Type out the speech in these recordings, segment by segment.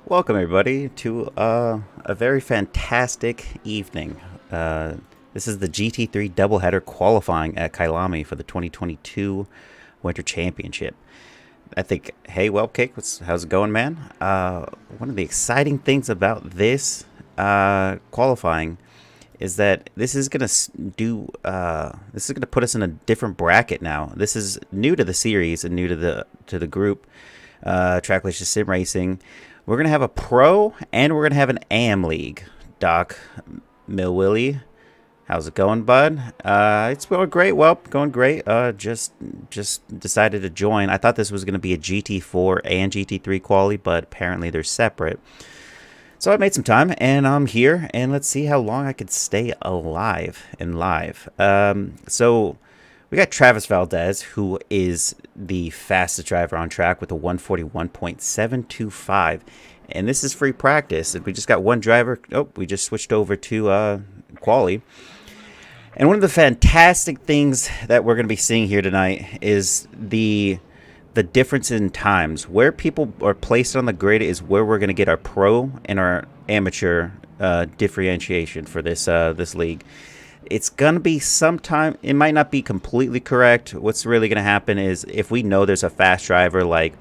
Welcome, everybody, to a very fantastic evening. This is the GT3 doubleheader qualifying at Kyalami for the 2022 Winter Championship. I think, hey, well, Cake, how's it going, man? One of the exciting things about this qualifying is that this is gonna put us in a different bracket now. This is new to the series and new to the group. Tracklicious Sim Racing. We're going to have a pro and we're going to have an AM league. Doc Millwilly, how's it going, bud? It's going great. Well, going great. Just decided to join. I thought this was going to be a GT4 and GT3 quali, but apparently they're separate. So I made some time and I'm here, and let's see how long I could stay alive and live. So we got Travis Valdez, who is the fastest driver on track with a 141.725. And this is free practice. We just got one driver. Oh, we just switched over to quali. And one of the fantastic things that we're going to be seeing here tonight is the difference in times. Where people are placed on the grid is where we're going to get our pro and our amateur differentiation for this league. It's going to be sometime, it might not be completely correct. What's really going to happen is if we know there's a fast driver, like,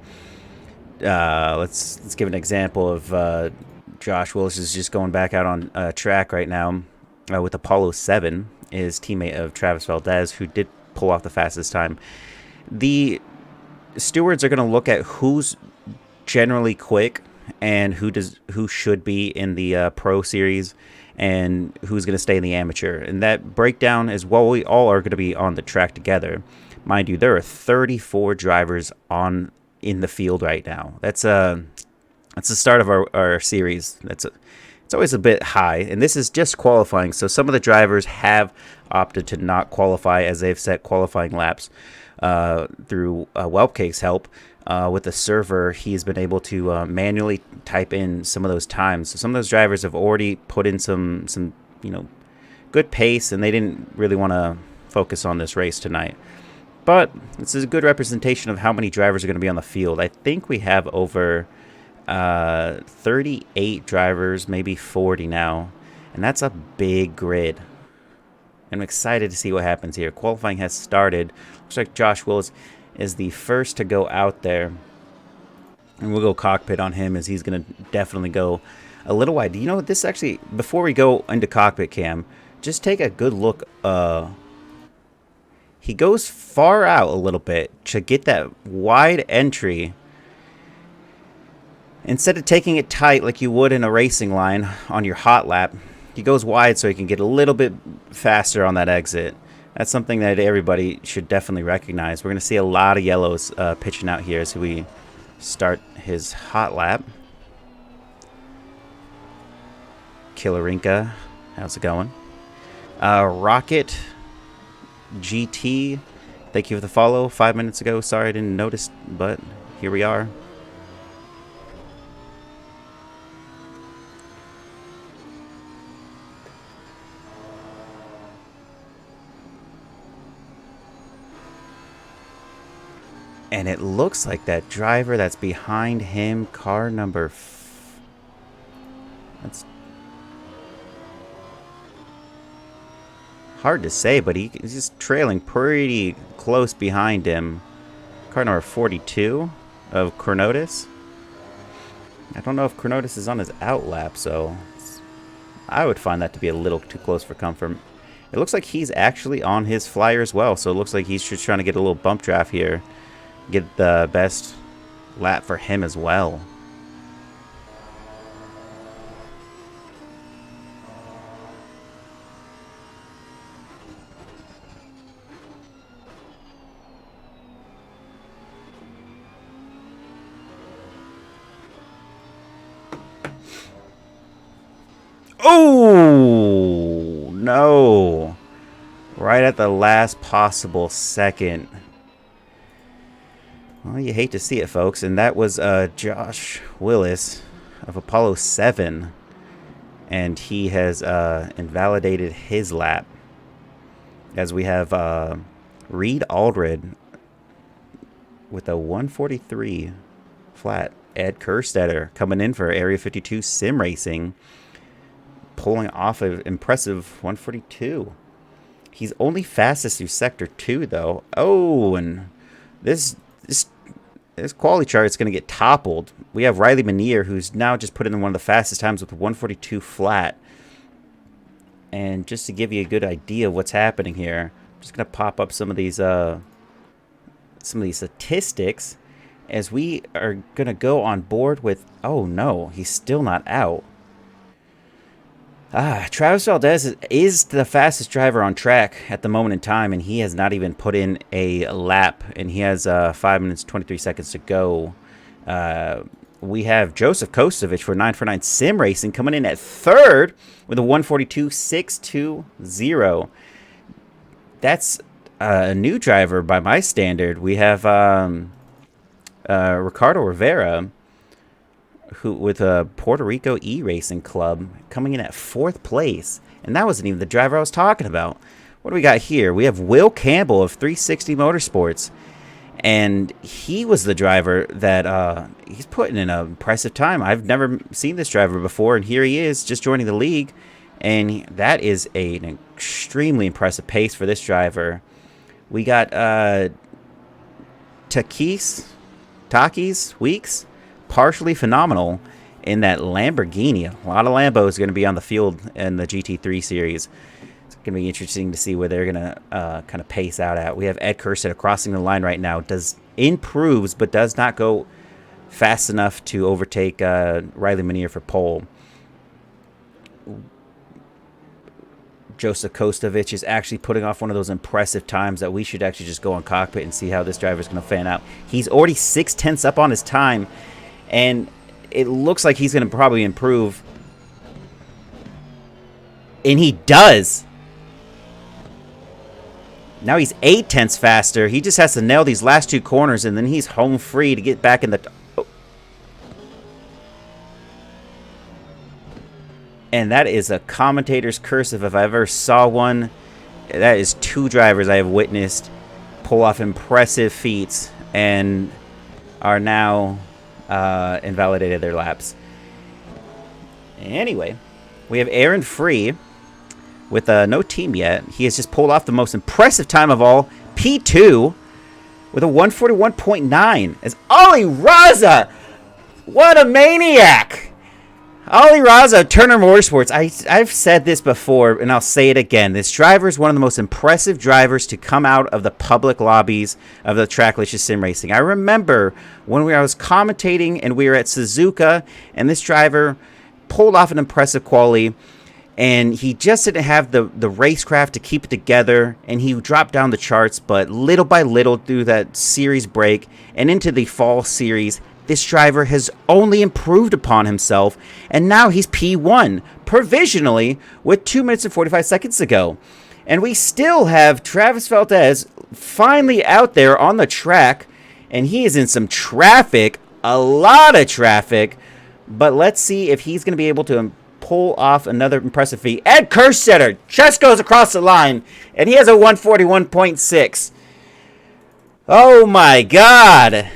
let's give an example of Josh Willis is just going back out on track right now with Apollo 7, his teammate of Travis Valdez, who did pull off the fastest time. The stewards are going to look at who's generally quick and who should be in the pro series and who's going to stay in the amateur. And that breakdown is what we all are going to be on the track together. Mind you, there are 34 drivers in the field right now. That's the start of our series. It's always a bit high, and this is just qualifying. So some of the drivers have opted to not qualify as they've set qualifying laps through Whelpcake's help. With the server, he's been able to manually type in some of those times. So some of those drivers have already put in some good pace, and they didn't really want to focus on this race tonight. But this is a good representation of how many drivers are going to be on the field. I think we have over 38 drivers, maybe 40 now, and that's a big grid. I'm excited to see what happens here. Qualifying has started. Looks like Josh Willis is the first to go out there, and we'll go cockpit on him as he's going to definitely go a little wide. You know, this actually, before we go into cockpit cam, just take a good look. He goes far out a little bit to get that wide entry. Instead of taking it tight like you would in a racing line on your hot lap, he goes wide so he can get a little bit faster on that exit. That's something that everybody should definitely recognize. We're going to see a lot of yellows pitching out here as we start his hot lap. Killarinka, how's it going? Rocket GT, thank you for the follow 5 minutes ago. Sorry I didn't notice, but here we are. And it looks like that driver that's behind him, car number... That's hard to say, but he's just trailing pretty close behind him. Car number 42 of Chronotis. I don't know if Chronotis is on his outlap, so I would find that to be a little too close for comfort. It looks like he's actually on his flyer as well, so it looks like he's just trying to get a little bump draft here. Get the best lap for him as well. Oh, no. Right at the last possible second. Well, you hate to see it, folks. And that was Josh Willis of Apollo 7. And he has invalidated his lap. As we have Reed Aldred with a 143 flat. Ed Kerstetter coming in for Area 52 sim racing, pulling off an impressive 142. He's only fastest through Sector 2, though. Oh, and this quality chart is going to get toppled. We have Riley Manier, who's now just put in one of the fastest times with 142 flat. And just to give you a good idea of what's happening here, I'm just going to pop up some of these statistics as we are going to go on board with... Oh, no, he's still not out. Travis Valdez is the fastest driver on track at the moment in time, and he has not even put in a lap, and he has 5 minutes 23 seconds to go. We have Joseph Kostovich for 949 Sim Racing coming in at third with a 142.620. That's a new driver by my standard. We have Ricardo Rivera, who with a Puerto Rico E-Racing Club, coming in at fourth place. And that wasn't even the driver I was talking about. What do we got here? We have Will Campbell of 360 Motorsports. And he was the driver that he's putting in an impressive time. I've never seen this driver before, and here he is just joining the league. And that is an extremely impressive pace for this driver. We got Takis Weeks, partially phenomenal in that Lamborghini. A lot of Lambos going to be on the field in the GT3 series. It's going to be interesting to see where they're going to kind of pace out at. We have Ed Kerstetter crossing the line right now. Improves, but does not go fast enough to overtake Riley Manier for pole. Joseph Kostovich is actually putting off one of those impressive times that we should actually just go on cockpit and see how this driver is going to fan out. He's already 6/10 up on his time, and it looks like he's going to probably improve. And he does. Now he's 8/10 faster. He just has to nail these last two corners, and then he's home free to get back in the... And that is a commentator's cursive if I ever saw one. That is two drivers I have witnessed pull off impressive feats and are now invalidated their laps. Anyway, we have Aaron Free with no team yet. He has just pulled off the most impressive time of all, P2, with a 141.9. As Ollie Raza, what a maniac! Ollie Raza, Turner Motorsports. I've said this before, and I'll say it again. This driver is one of the most impressive drivers to come out of the public lobbies of the Tracklicious Sim Racing. I remember when I was commentating, and we were at Suzuka, and this driver pulled off an impressive quali, and he just didn't have the racecraft to keep it together, and he dropped down the charts, but little by little through that series break and into the fall series, this driver has only improved upon himself, and now he's P1, provisionally, with 2 minutes and 45 seconds to go. And we still have Travis Valdez finally out there on the track, and he is in some traffic, a lot of traffic, but let's see if he's going to be able to pull off another impressive feat. Ed Kerstetter just goes across the line, and he has a 141.6. Oh my God.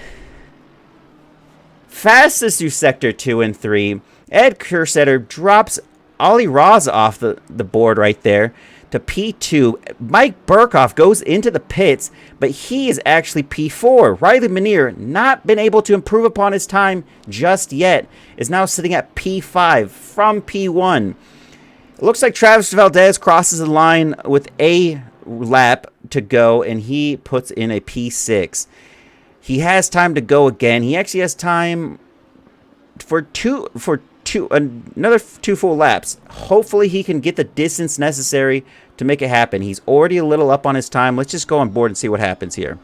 Fastest through Sector 2 and 3. Ed Kerstetter drops Ollie Raza off the board right there to P2. Mike Burkhoff goes into the pits, but he is actually P4. Riley Manier, not been able to improve upon his time just yet, is now sitting at P5 from P1. It looks like Travis Valdez crosses the line with a lap to go, and he puts in a P6. He has time to go again. He actually has time for another two full laps. Hopefully he can get the distance necessary to make it happen. He's already a little up on his time. Let's just go on board and see what happens here.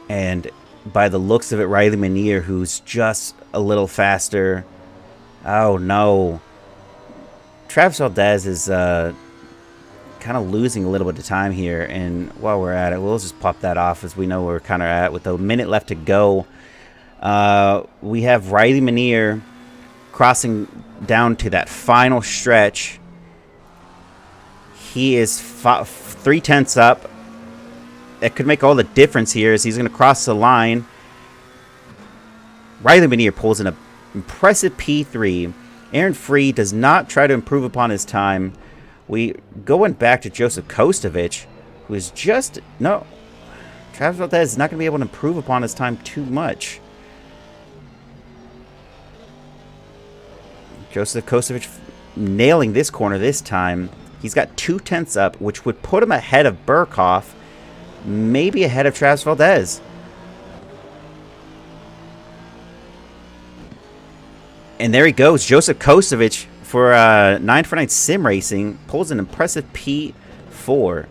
And by the looks of it, Riley Manier, who's just a little faster. Oh, no. Travis Valdez is kind of losing a little bit of time here. And while we're at it, we'll just pop that off as we know where we're kind of at with a minute left to go. We have Riley Manier crossing down to that final stretch. He is 3/10 up. That could make all the difference here as he's going to cross the line. Riley Manier pulls in an impressive P3. Aaron Free does not try to improve upon his time. We going back to Joseph Kostovich, who is just... No. Travis Valdez is not going to be able to improve upon his time too much. Joseph Kostovich nailing this corner this time. He's got 2/10 up, which would put him ahead of Burkhoff. Maybe ahead of Travis Valdez. And there he goes. Joseph Kostovich for 9for9 Sim Racing pulls an impressive P4.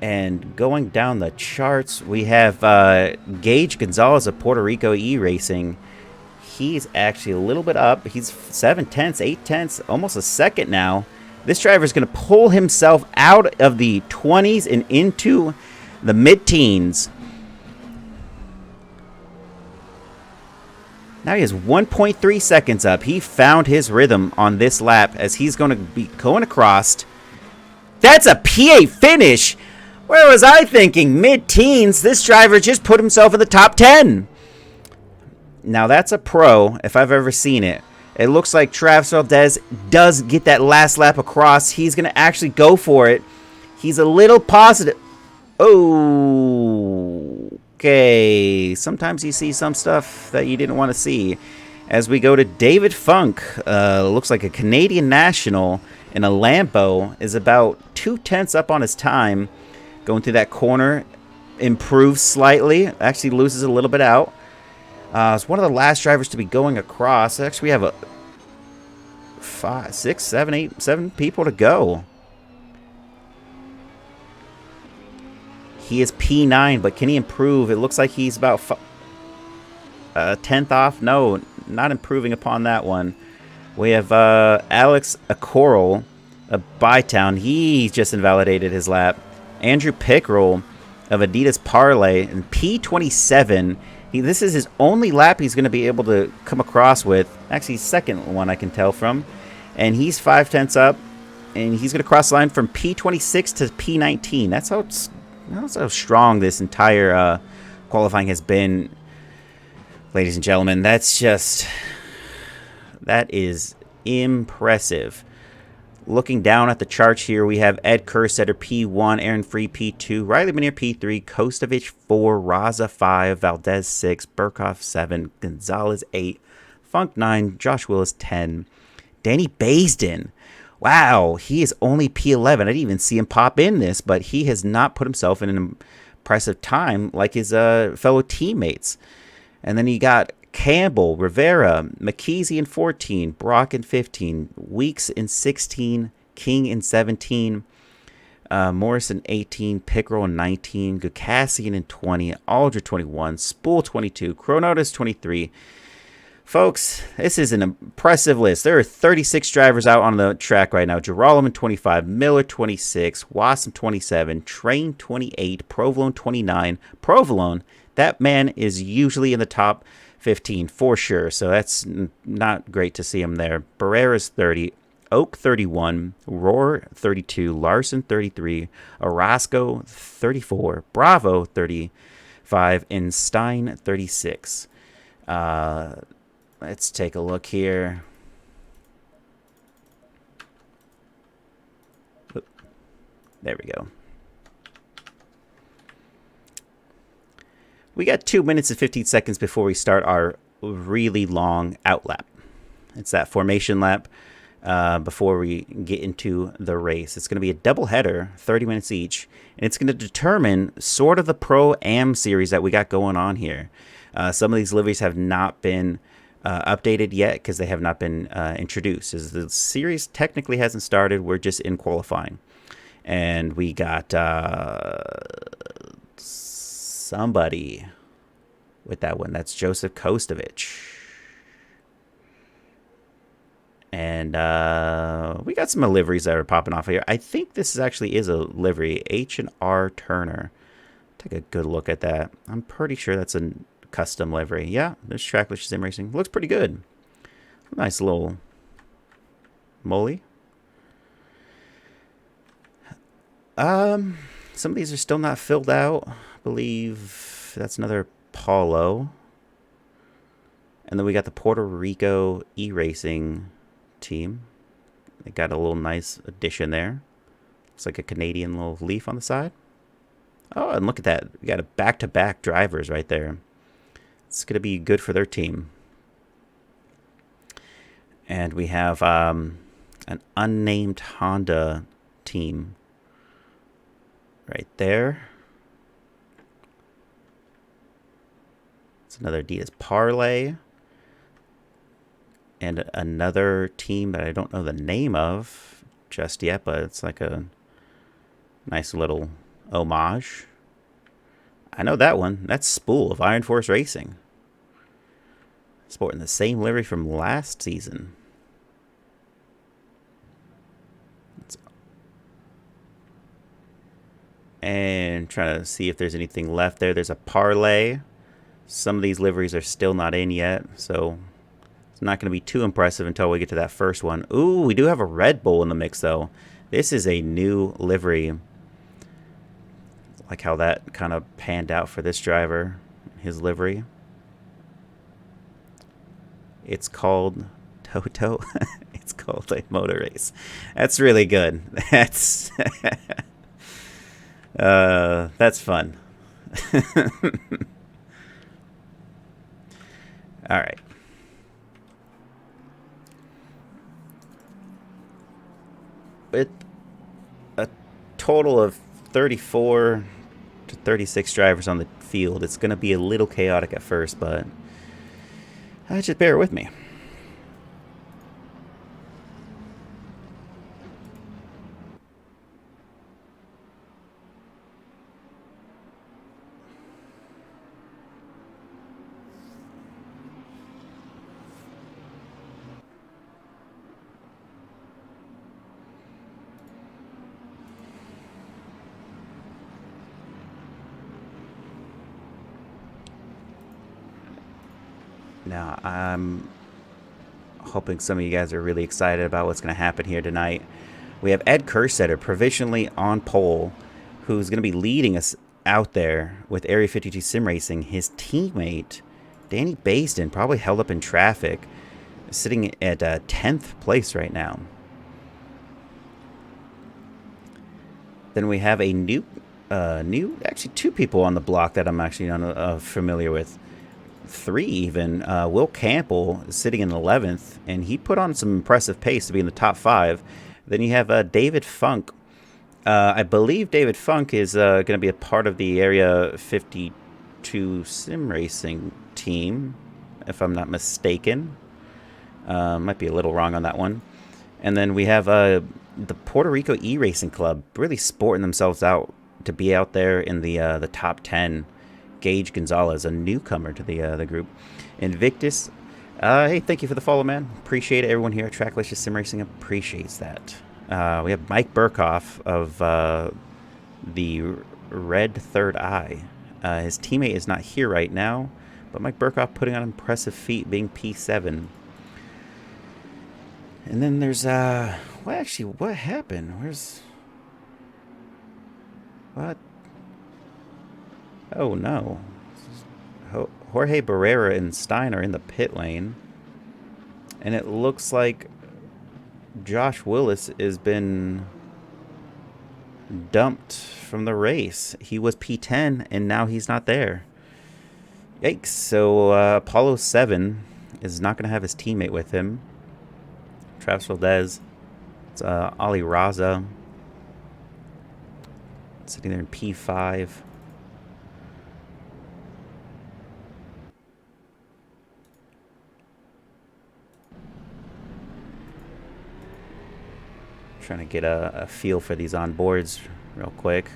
And going down the charts, we have Gage Gonzalez of Puerto Rico E-Racing. He's actually a little bit up. He's 7/10, 8/10, almost a second now. This driver is going to pull himself out of the 20s and into the mid-teens. Now he has 1.3 seconds up. He found his rhythm on this lap as he's going to be going across. That's a P8 finish. Where was I thinking? Mid-teens. This driver just put himself in the top 10. Now that's a pro if I've ever seen it. It looks like Travis Valdez does get that last lap across. He's going to actually go for it. He's a little positive. Oh, okay. Sometimes you see some stuff that you didn't want to see. As we go to David Funk, looks like a Canadian national in a Lambo, is about 2/10 up on his time. Going through that corner, improves slightly. Actually loses a little bit out. It's one of the last drivers to be going across. Actually, we have a 5, 6, 7, 8, 7 people to go. He is P9, but can he improve? It looks like he's about 10th off. No, not improving upon that one. We have Alex Acorral of Bytown. He just invalidated his lap. Andrew Pickrell of Adidas Parlay and P27. This is his only lap he's going to be able to come across with. Actually, second one I can tell from. And he's 5/10 up. And he's going to cross the line from P26 to P19. That's how strong this entire qualifying has been, ladies and gentlemen. That is impressive. Looking down at the charts here, we have Ed Kerstetter P1, Aaron Free P2, Riley Manier P3, Kostovich 4, Raza 5, Valdez 6, Burkhoff 7, Gonzalez 8, Funk 9, Josh Willis 10, Danny Baisden. Wow, he is only P11. I didn't even see him pop in this, but he has not put himself in an impressive time like his fellow teammates. And then you got Campbell, Rivera, McKeesey in 14, Brock in 15, Weeks in 16, King in 17, Morrison 18, Pickrell in 19, Gukassian in 20, Aldridge 21, Spool 22, Chronotis 23. Folks, this is an impressive list. There are 36 drivers out on the track right now. Girolamo 25, Miller 26, Wassam 27, Train 28, Provolone 29. Provolone, that man is usually in the top 15 for sure, so that's not great to see him there. Barrera's 30, Oak 31, Roar 32, Larson 33, Orozco 34, Bravo 35, and Stein 36. Let's take a look here. Oop. There we go. We got 2 minutes and 15 seconds before we start our really long out lap. It's that formation lap before we get into the race. It's going to be a double header, 30 minutes each, and it's going to determine sort of the Pro-Am series that we got going on here. Some of these liveries have not been updated yet because they have not been introduced. As the series technically hasn't started, we're just in qualifying. And we got somebody with that one. That's Joseph Kostovich. And we got some liveries that are popping off here. I think this actually is a livery. H&R Turner. Take a good look at that. I'm pretty sure that's a custom livery. Yeah, there's Trackless Sim Racing. Looks pretty good. Nice little molly. Some of these are still not filled out. I believe that's another Paulo. And then we got the Puerto Rico e-racing team. They got a little nice addition there. Looks like a Canadian little leaf on the side. Oh, and look at that. We got a back-to-back drivers right there. It's going to be good for their team. And we have an unnamed Honda team right there. It's another Adidas Parlay. And another team that I don't know the name of just yet, but it's like a nice little homage. I know that one. That's Spool of Iron Force Racing. Sporting the same livery from last season. And trying to see if there's anything left there. There's a Parlay. Some of these liveries are still not in yet, so it's not going to be too impressive until we get to that first one. Ooh, we do have a Red Bull in the mix, though. This is a new livery. Like how that kind of panned out for this driver, his livery. It's called Toto. It's called a motor race. That's really good. That's fun. All right. With a total of 34 to 36 drivers on the field, it's going to be a little chaotic at first, but just bear with me. Now, I'm hoping some of you guys are really excited about what's going to happen here tonight. We have Ed Kerstetter provisionally on pole, who's going to be leading us out there with Area 52 Sim Racing. His teammate, Danny Bayston, probably held up in traffic, sitting at 10th place right now. Then we have a new, actually two people on the block that I'm actually familiar with. Three even. Will Campbell is sitting in 11th, and he put on some impressive pace to be in the top 5. Then you have David Funk. I believe David Funk is going to be a part of the Area 52 Sim Racing team, if I'm not mistaken. Might be a little wrong on that one. And then we have the Puerto Rico E-Racing Club really sporting themselves out to be out there in the top 10. Gage Gonzalez, a newcomer to the group. Invictus, hey, thank you for the follow, man. Appreciate it. Everyone here at Tracklicious Sim Racing appreciates that. We have Mike Burkhoff of the Red Third Eye. His teammate is not here right now, but Mike Burkhoff putting on impressive feat, being P7. And then there's what happened? What? Oh no. Jorge Barrera and Stein are in the pit lane. And it looks like Josh Willis has been dumped from the race. He was P10 and now he's not there. Yikes. So Apollo 7 is not going to have his teammate with him. Travis Valdez. It's Ali Raza sitting there in P5. Trying to get a feel for these on boards real quick.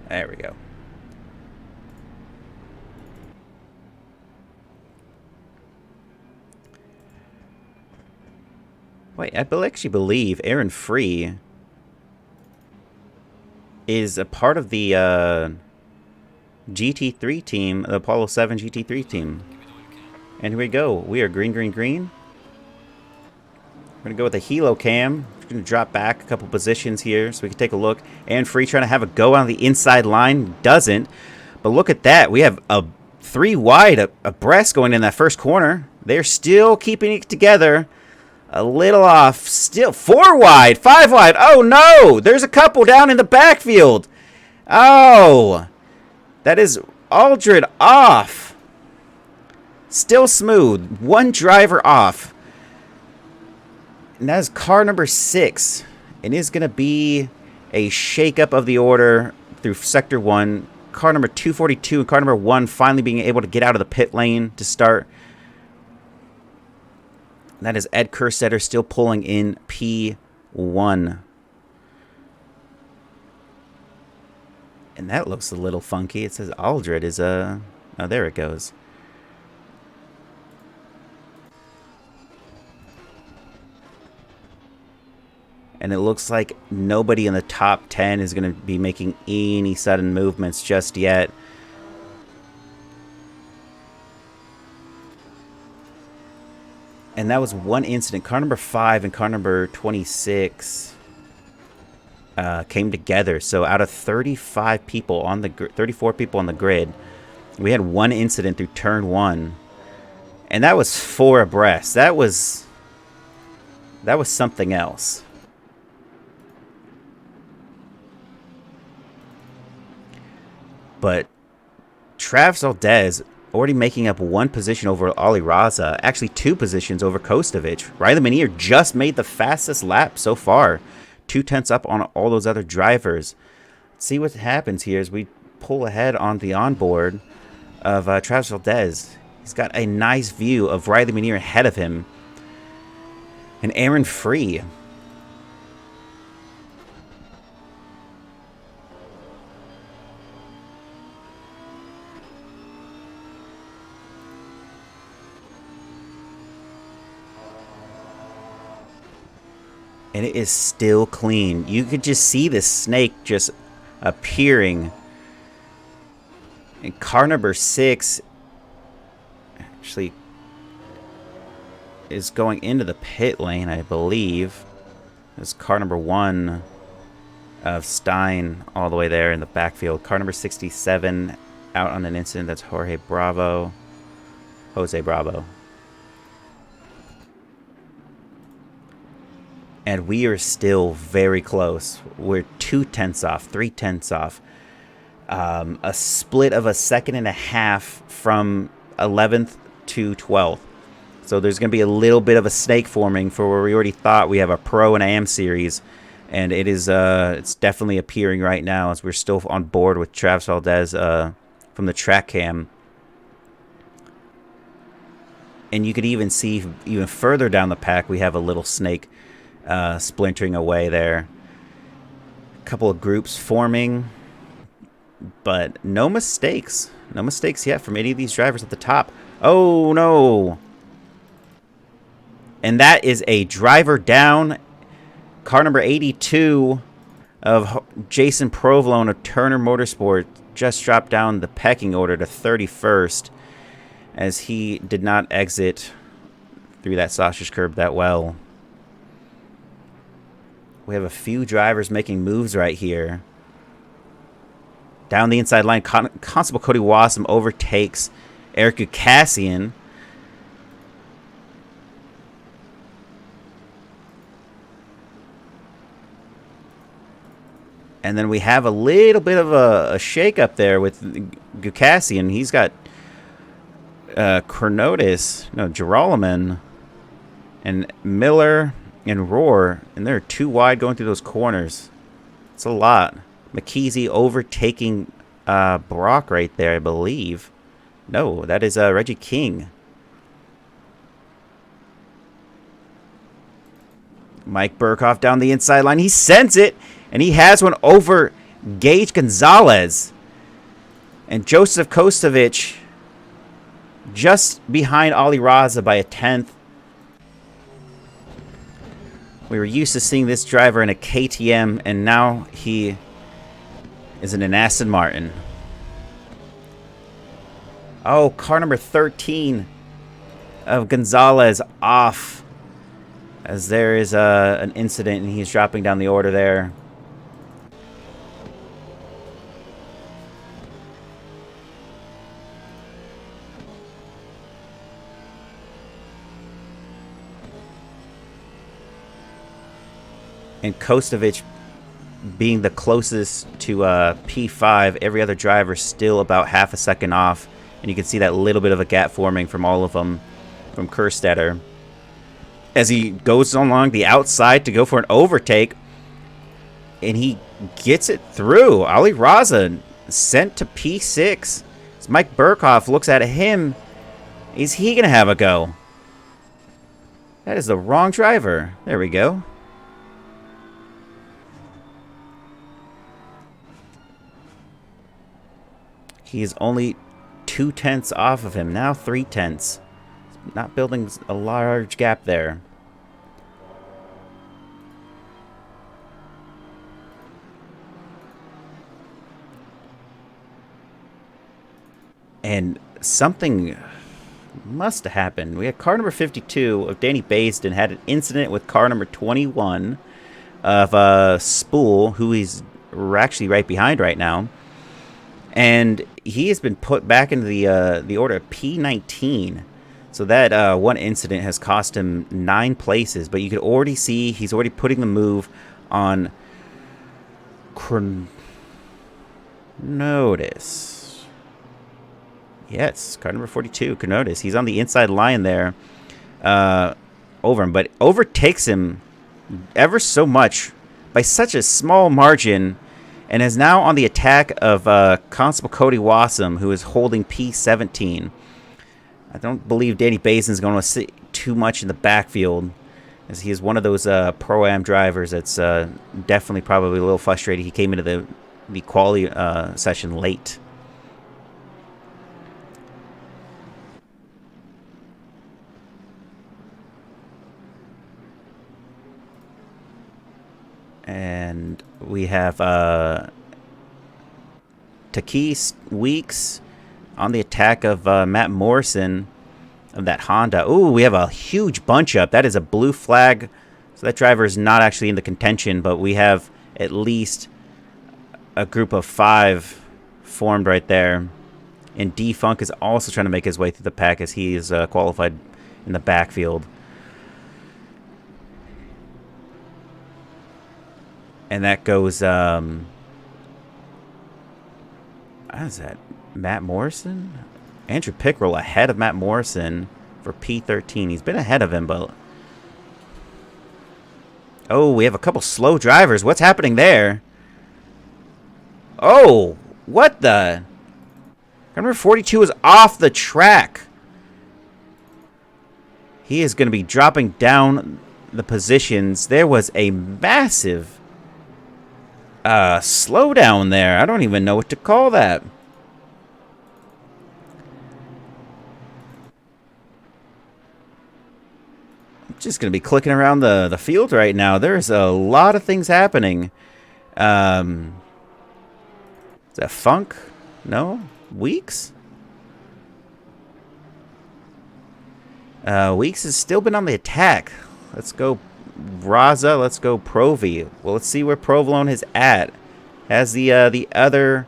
There we go. Wait, I actually believe Aaron Free is a part of the GT3 team, the Apollo 7 GT3 team. And here we go. We are green, green, green. We're going to go with a helo cam. We're going to drop back a couple positions here so we can take a look. Aaron Free trying to have a go on the inside line. Doesn't. But look at that. We have a 3 wide abreast going in that first corner. They're still keeping it together. A little off. Still 4 wide. 5 wide. Oh, no. There's a couple down in the backfield. Oh. That is Aldred off. Still smooth. 1 driver off. And that is car number 6. It is going to be a shakeup of the order through Sector 1. Car number 242 and car number 1 finally being able to get out of the pit lane to start. And that is Ed Kerstetter still pulling in P1. And that looks a little funky. It says Aldred is oh, there it goes. And it looks like nobody in the top 10 is going to be making any sudden movements just yet. And that was one incident. Car number 5 and car number 26 came together. So out of 35 people on the 34 people on the grid, we had one incident through turn 1. And that was 4 abreast. That was something else. But Travis Valdez already making up 1 position over Ali Raza. Actually 2 positions over Kostovich. Riley Menier just made the fastest lap so far. 2/10 up on all those other drivers. Let's see what happens here as we pull ahead on the onboard of Travis Valdez. He's got a nice view of Riley Menier ahead of him. And Aaron Free. And it is still clean. You could just see this snake just appearing. And car number 6 actually is going into the pit lane, I believe. There's car number 1 of Stein all the way there in the backfield. Car number 67 out on an incident. That's Jose Bravo. And we are still very close. We're 2/10 off, 3/10 off. A split of a second and a half from 11th to 12th. So there's going to be a little bit of a snake forming for where we already thought we have a Pro and AM series. And it is it's definitely appearing right now as we're still on board with Travis Valdez from the track cam. And you could even see even further down the pack we have a little snake splintering away there. A couple of groups forming, but no mistakes. No mistakes yet from any of these drivers at the top. Oh, no. And that is a driver down. Car number 82 of Jason Provolone of Turner Motorsport just dropped down the pecking order to 31st as he did not exit through that sausage curb that well. We have a few drivers making moves right here. Down the inside line, Constable Cody Wassam overtakes Eric Gukasian. And then we have a little bit of a shake-up there with Gukasian. He's got Gerolman and Miller and Roar, and they're 2 wide going through those corners. It's a lot. McKeesey overtaking Brock right there, I believe. No, that is Reggie King. Mike Burkhoff down the inside line. He sends it, and he has one over Gage Gonzalez. And Joseph Kostovich just behind Ali Raza by a 10th. We were used to seeing this driver in a KTM, and now he is in an Aston Martin. Oh, car number 13 of Gonzalez off, as there is an incident, and he's dropping down the order there. And Kostovich being the closest to P5, every other driver still about half a second off. And you can see that little bit of a gap forming from all of them, from Kerstetter. As he goes along the outside to go for an overtake, and he gets it through. Ali Raza sent to P6. As Mike Burkhoff looks at him, is he going to have a go? That is the wrong driver. There we go. He is only 2/10 off of him. Now 3/10. Not building a large gap there. And something must have happened. We had car number 52 of Danny Baisden had an incident with car number 21 of Spool, who he's actually right behind right now. And he has been put back into the order of P19. So that one incident has cost him 9 places. But you could already see he's already putting the move on Notice. Yes, car number 42, Notice. He's on the inside line there over him. But overtakes him ever so much by such a small margin. And is now on the attack of Constable Cody Wassam, who is holding P17. I don't believe Danny Basin's going to sit too much in the backfield, as he is one of those Pro-Am drivers that's definitely probably a little frustrated. He came into the quality session late. And we have Takis Weeks on the attack of Matt Morrison of that Honda. Ooh, we have a huge bunch up. That is a blue flag. So that driver is not actually in the contention, but we have at least a group of 5 formed right there. And D-Funk is also trying to make his way through the pack, as he is qualified in the backfield. And that goes, what is that? Matt Morrison? Andrew Pickrell ahead of Matt Morrison for P13. He's been ahead of him, but... Oh, we have a couple slow drivers. What's happening there? Oh, what the... Number 42 is off the track. He is going to be dropping down the positions. There was a massive... slow down there. I don't even know what to call that. I'm just going to be clicking around the field right now. There's a lot of things happening. Is that Funk? No? Weeks? Weeks has still been on the attack. Let's go Raza, let's go Provi. Well, let's see where Provolone is at. Has the other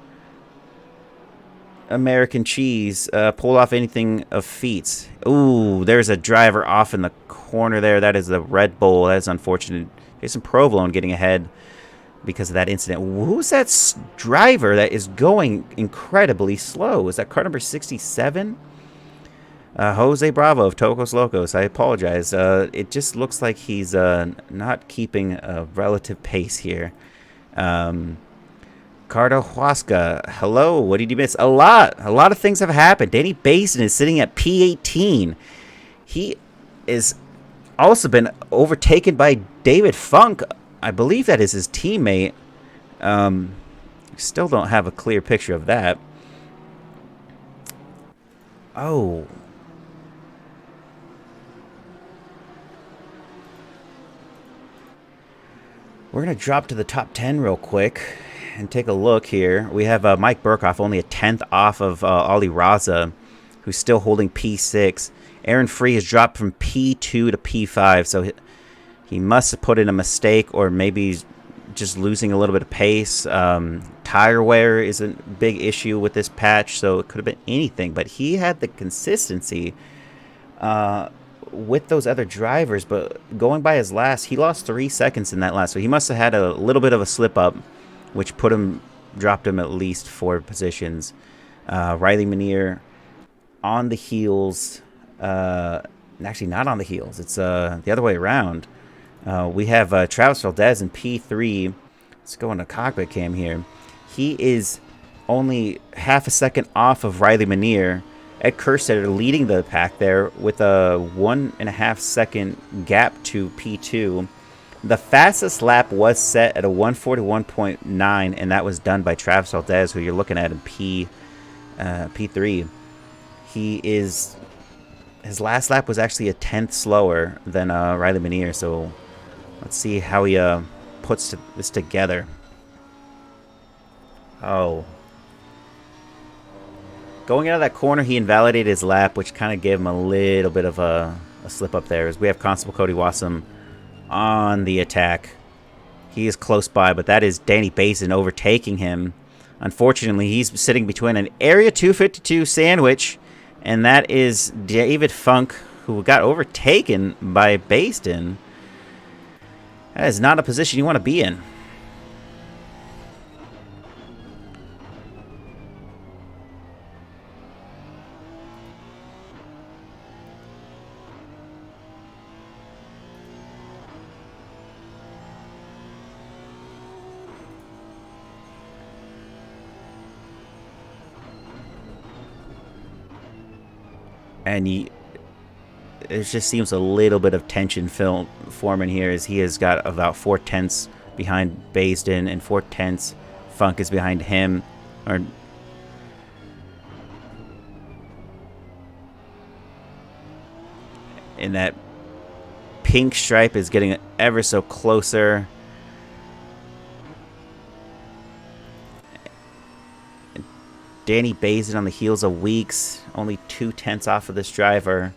American cheese pulled off anything of feats? Ooh, there's a driver off in the corner there. That is the Red Bull. That is unfortunate. Jason Provolone getting ahead because of that incident. Who's that driver that is going incredibly slow? Is that car number 67? Jose Bravo of Tocos Locos. I apologize. It just looks like he's not keeping a relative pace here. Cardo Huasca. Hello. What did you miss? A lot of things have happened. Danny Basin is sitting at P18. He is also been overtaken by David Funk. I believe that is his teammate. Still don't have a clear picture of that. Oh. We're going to drop to the top 10 real quick and take a look here. We have Mike Burkhoff only a 10th off of Ali Raza, who's still holding P6. Aaron Free has dropped from P2 to P5, so he must have put in a mistake, or maybe he's just losing a little bit of pace. Tire wear is a big issue with this patch, so it could have been anything. But he had the consistency with those other drivers, but going by his last, he lost 3 seconds in that last, so he must have had a little bit of a slip up, which dropped him at least 4 positions. Riley Minier on the heels, actually not on the heels, it's the other way around. We have Travis Valdez in P3. Let's go into cockpit cam here. He is only half a second off of Riley Minier. Ed Kerstetter leading the pack there with a 1.5 second gap to P2. The fastest lap was set at a 1:41.9, and that was done by Travis Valdez, who you're looking at in P3. His last lap was actually a 10th slower than Riley Minier, so let's see how he puts this together. Oh. Going out of that corner, he invalidated his lap, which kind of gave him a little bit of a slip up there. As we have Constable Cody Wassam on the attack. He is close by, but that is Danny Basin overtaking him. Unfortunately, he's sitting between an Area 252 sandwich, and that is David Funk, who got overtaken by Baston. That is not a position you want to be in. And it just seems a little bit of tension forming here, as he has got about 4/10 behind Basden, and 4/10 Funk is behind him. And that pink stripe is getting ever so closer. Danny Basin on the heels of Weeks, only 2/10 off of this driver.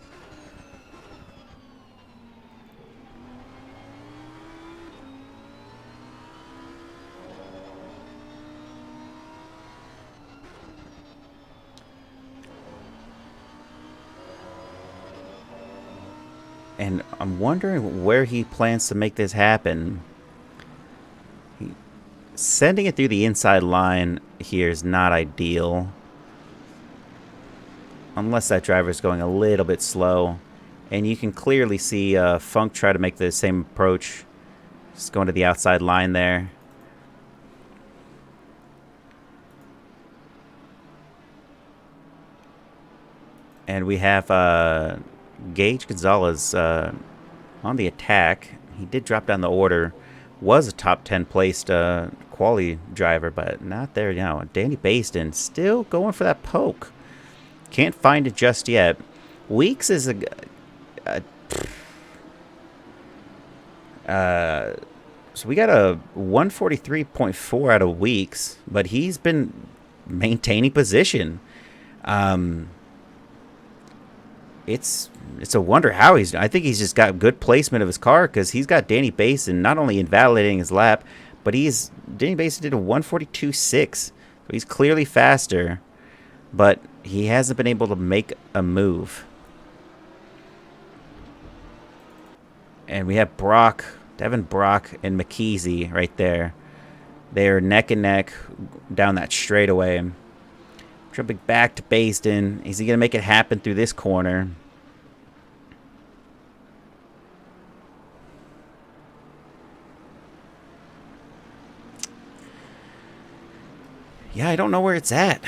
And I'm wondering where he plans to make this happen. Sending it through the inside line here is not ideal. Unless that driver is going a little bit slow. And you can clearly see Funk try to make the same approach. Just going to the outside line there. And we have Gage Gonzalez on the attack. He did drop down the order. Was a top 10 placed quality driver, but not there now. Danny Baston still going for that poke. Can't find it just yet. Weeks is so we got a 143.4 out of Weeks, but he's been maintaining position. It's a wonder how I think he's just got good placement of his car, because he's got Danny Basin not only invalidating his lap, but Danny Basin did a 142.6, so he's clearly faster, but he hasn't been able to make a move. And we have Devin Brock and McKeezy right there. They are neck and neck down that straightaway. Jumping back to Baston. Is he going to make it happen through this corner? Yeah, I don't know where it's at.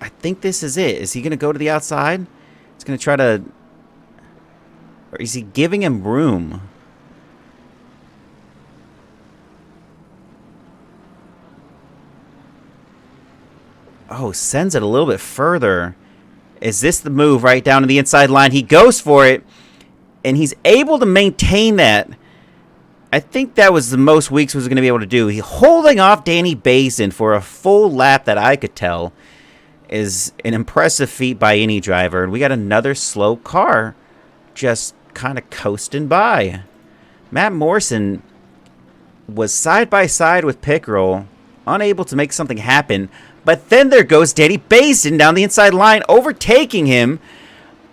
I think this is it. Is he going to go to the outside? He's going to try to... Or is he giving him room? Oh, sends it a little bit further. Is this the move right down to the inside line? He goes for it, and he's able to maintain that. I think that was the most Weeks was going to be able to do. He holding off Danny Basin for a full lap that I could tell is an impressive feat by any driver. And we got another slow car just kind of coasting by. Matt Morrison was side by side with Pickrell, unable to make something happen. But then there goes Danny Basin down the inside line, overtaking him.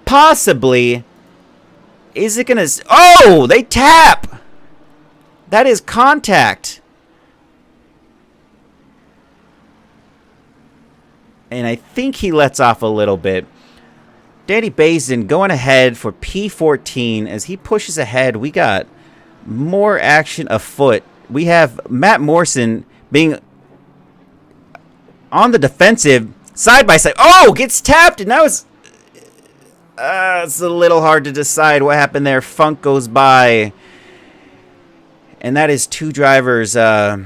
Possibly. Is it going to... Oh, they tap! That is contact. And I think he lets off a little bit. Danny Basin going ahead for P14. As he pushes ahead, we got more action afoot. We have Matt Morrison being on the defensive, side by side. Oh, gets tapped, and now it's a little hard to decide what happened there. Funk goes by. And that is 2 drivers that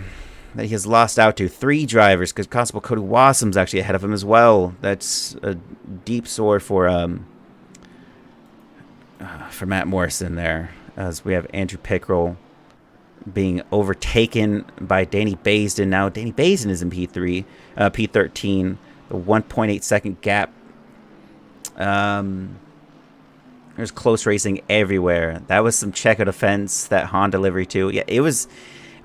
he has lost out to. 3 drivers, because Constable Cody Wassom's actually ahead of him as well. That's a deep sword for Matt Morrison there. As we have Andrew Pickrell being overtaken by Danny Basin. Now Danny Basin is in P13. The 1.8 second gap. There's close racing everywhere. That was some Checo defense, that Honda livery too. Yeah, it was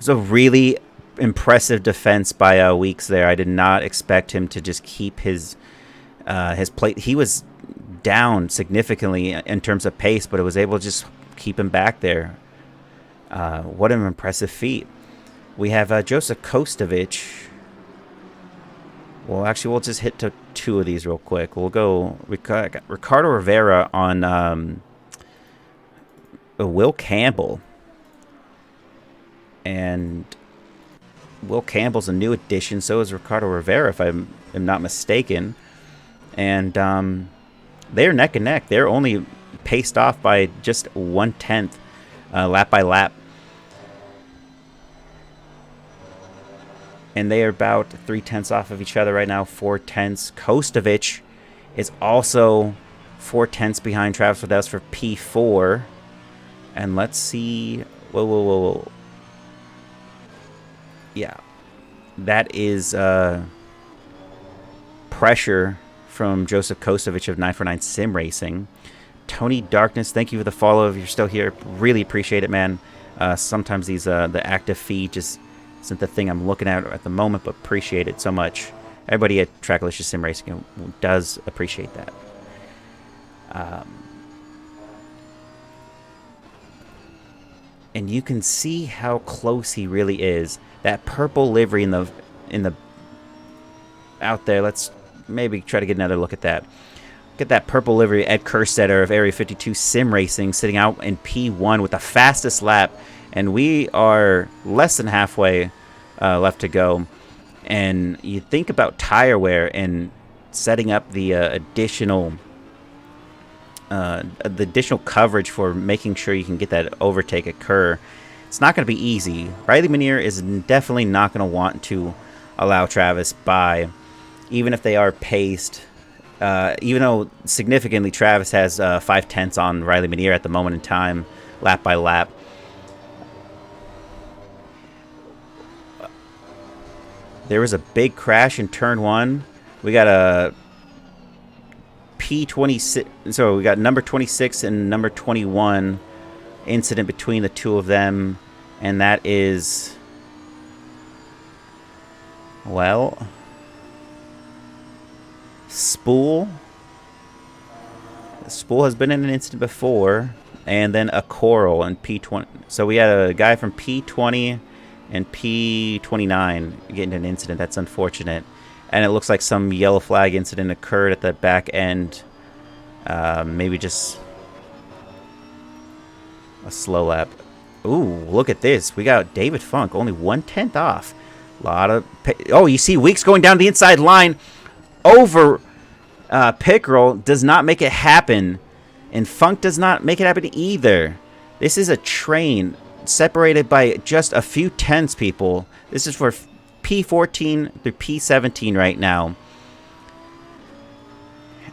a really impressive defense by Weeks there. I did not expect him to just keep his plate. He was down significantly in terms of pace, but it was able to just keep him back there. What an impressive feat. We have Joseph Kostovich. Well, actually, we'll just hit to 2 of these real quick. We'll go Ricardo Rivera on Will Campbell. And Will Campbell's a new addition. So is Ricardo Rivera, if I am not mistaken. And they're neck and neck. They're only paced off by just 1/10 lap by lap. And they are about 3/10 off of each other right now, 4/10. Kostovich is also 4/10 behind Travis Valdez for P4. And let's see. Whoa. Yeah. That is pressure from Joseph Kostovich of 949 Sim Racing. Tony Darkness, thank you for the follow. If you're still here, really appreciate it, man. Sometimes these the active feed just isn't the thing I'm looking at the moment, but appreciate it so much. Everybody at Tracklicious Sim Racing does appreciate that. And you can see how close he really is. That purple livery in the out there. Let's maybe try to get another look at that. Get that purple livery, Ed Kerstetter of Area 52 Sim Racing, sitting out in P1 with the fastest lap. And we are less than halfway left to go. And you think about tire wear and setting up the additional coverage for making sure you can get that overtake occur. It's not going to be easy. Riley Minier is definitely not going to want to allow Travis by, even if they are paced. Even though significantly Travis has 5/10 on Riley Minier at the moment in time, lap by lap. There was a big crash in turn 1. We got a P26. So we got number 26 and number 21 incident between the two of them, and that is, well, Spool. Spool has been in an incident before, and then a Coral in P20. So we had a guy from P20 and P29 getting an incident. That's unfortunate. And it looks like some yellow flag incident occurred at the back end. Maybe just a slow lap. Ooh, look at this. We got David Funk, only 1/10 off. A lot of... Oh, you see Weeks going down the inside line over Pickrell. Does not make it happen. And Funk does not make it happen either. This is a train separated by just a few tenths, people. This is for P14 through P17 right now.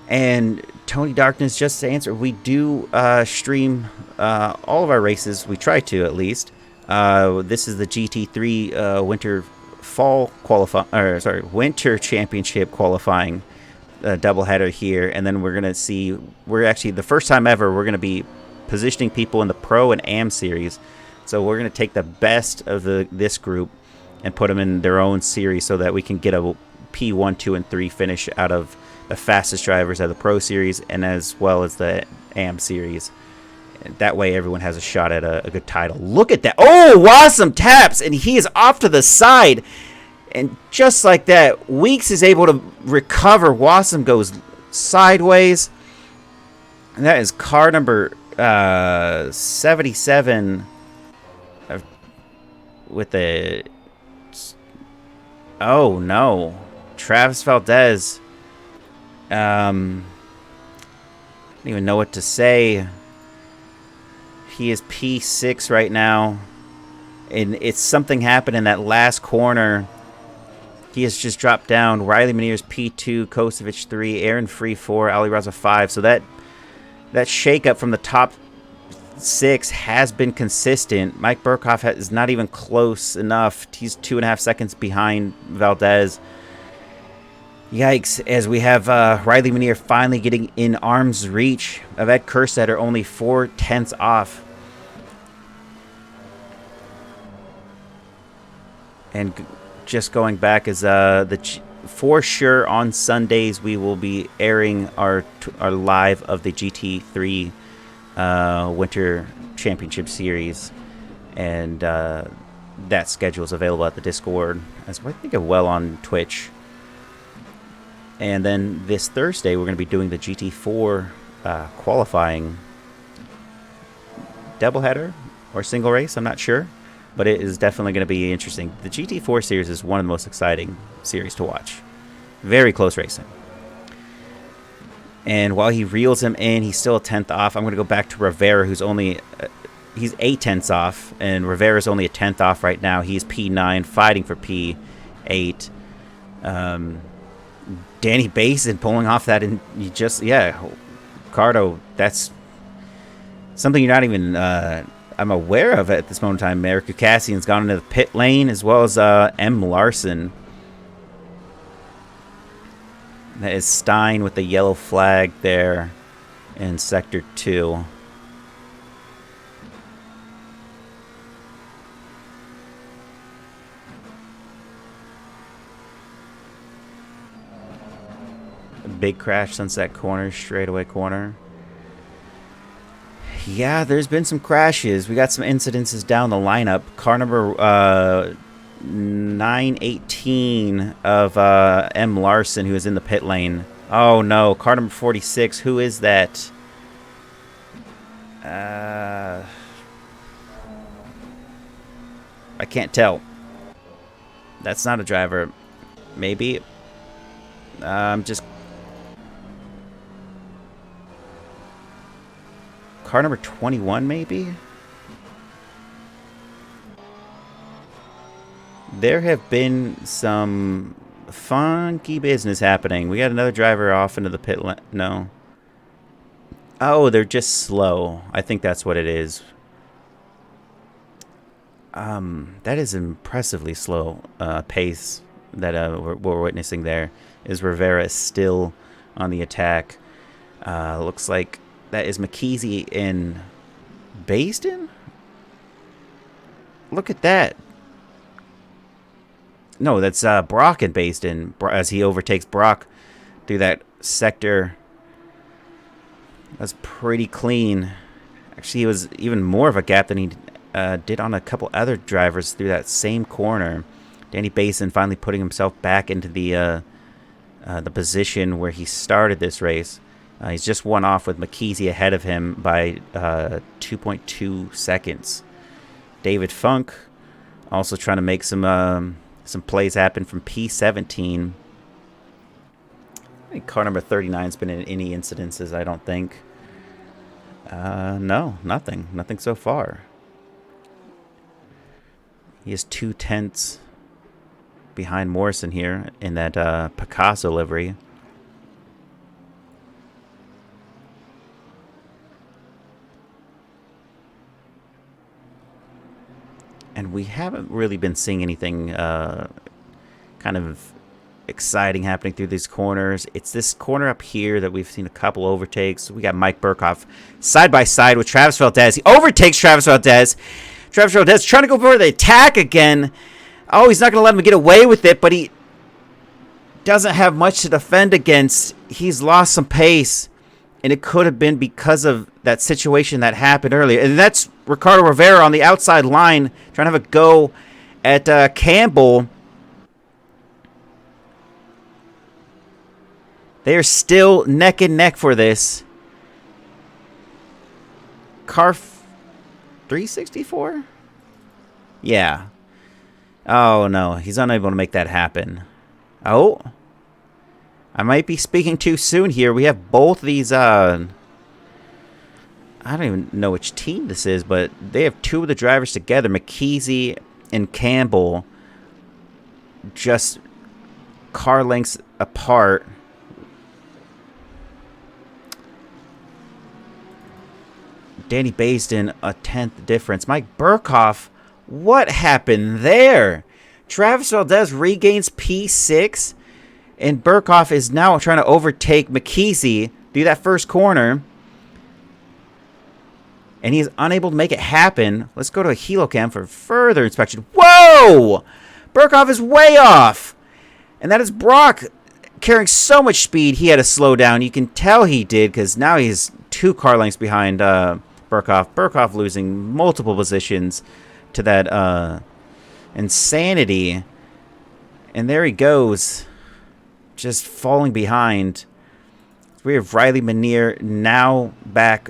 And Tony Darkness, just to answer, we do stream all of our races. We try to, at least. This is the GT3 Winter Championship qualifying doubleheader here, and then we're gonna see. We're actually the first time ever we're gonna be positioning people in the Pro and Am series. So we're gonna take the best of this group and put them in their own series so that we can get a P1, 2, and 3 finish out of the fastest drivers of the Pro Series and as well as the AM Series. That way everyone has a shot at a good title. Look at that. Oh, Wassam taps, and he is off to the side. And just like that, Weeks is able to recover. Wassam goes sideways. And that is car number 77 with the... Oh, no. Travis Valdez. I don't even know what to say. He is P6 right now. And it's something happened in that last corner. He has just dropped down. Riley Manier's P2, Kosevich 3, Aaron Free 4, Ali Raza 5. So that shakeup from the top 6 has been consistent. Mike Burkhoff is not even close enough. He's 2.5 seconds behind Valdez. Yikes, as we have Riley Manier finally getting in arm's reach of Ed Kerstetter, only 4/10 off. And just going back is for sure on Sundays we will be airing our live of the GT3 Winter Championship Series, and that schedule is available at the Discord as well, I think, well on Twitch. And then this Thursday, we're going to be doing the GT4 qualifying doubleheader or single race. I'm not sure, but it is definitely going to be interesting. The GT4 series is one of the most exciting series to watch. Very close racing. And while he reels him in, he's still a 10th off. I'm going to go back to Rivera, who's only... he's 8/10 off, and Rivera's only a 10th off right now. He's P9, fighting for P8. Danny Basin pulling off that, and you just, Cardo, that's something you're not even, I'm aware of at this moment in time. Eric Cassian's gone into the pit lane, as well as M. Larson. That is Stein with the yellow flag there in Sector 2. Big crash, Sunset Corner, straightaway corner. Yeah, there's been some crashes. We got some incidences down the lineup. Car number 918 of M. Larson, who is in the pit lane. Oh, no. Car number 46. Who is that? I can't tell. That's not a driver. Maybe. Just... Car number 21, maybe? There have been some funky business happening. We got another driver off into the pit lane. No. Oh, they're just slow. I think that's what it is. That is impressively slow pace that we're witnessing there. Is Rivera still on the attack? Looks like that is McKeesey in Basden? Look at that. No, that's Brock in Basden as he overtakes Brock through that sector. That's pretty clean. Actually, it was even more of a gap than he did on a couple other drivers through that same corner. Danny Basin finally putting himself back into the position where he started this race. He's just one off with McKeesey ahead of him by 2.2 seconds. David Funk also trying to make some plays happen from P17. I think car number 39's been in any incidences, I don't think. No, nothing. Nothing so far. He has 2/10 behind Morrison here in that Picasso livery. And we haven't really been seeing anything kind of exciting happening through these corners. It's this corner up here that we've seen a couple overtakes. We got Mike Burkhoff side by side with Travis Valdez. He overtakes Travis Valdez. Travis Valdez trying to go for the attack again. Oh, he's not going to let him get away with it, but he doesn't have much to defend against. He's lost some pace, and it could have been because of that situation that happened earlier. And that's Ricardo Rivera on the outside line trying to have a go at Campbell. They are still neck and neck for this. Car 364? Yeah. Oh, no. He's unable to make that happen. Oh. I might be speaking too soon here. We have both these, I don't even know which team this is, but they have two of the drivers together. McKeesey and Campbell just car lengths apart. Danny Baisden, a 10th difference. Mike Burkhoff, what happened there? Travis Valdez regains P6, and Burkhoff is now trying to overtake McKeesey through that first corner. And he's unable to make it happen. Let's go to a helo cam for further inspection. Whoa! Burkhoff is way off. And that is Brock carrying so much speed, he had to slow down. You can tell he did, because now he's 2 car lengths behind Burkhoff. Burkhoff losing multiple positions to that insanity. And there he goes, just falling behind. We have Riley Manier now back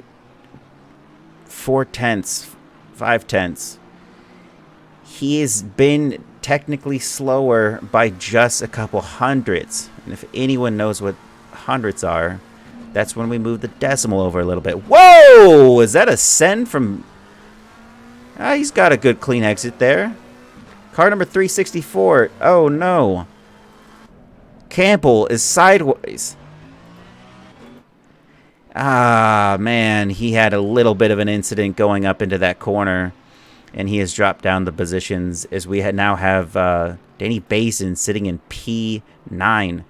4 tenths, 5 tenths. He has been technically slower by just a couple hundredths. And if anyone knows what hundredths are, that's when we move the decimal over a little bit. Whoa! Is that a send from... he's got a good clean exit there. Car number 364. Oh, no. Campbell is sideways. Ah, man. He had a little bit of an incident going up into that corner. And he has dropped down the positions as we now have Danny Basin sitting in P9.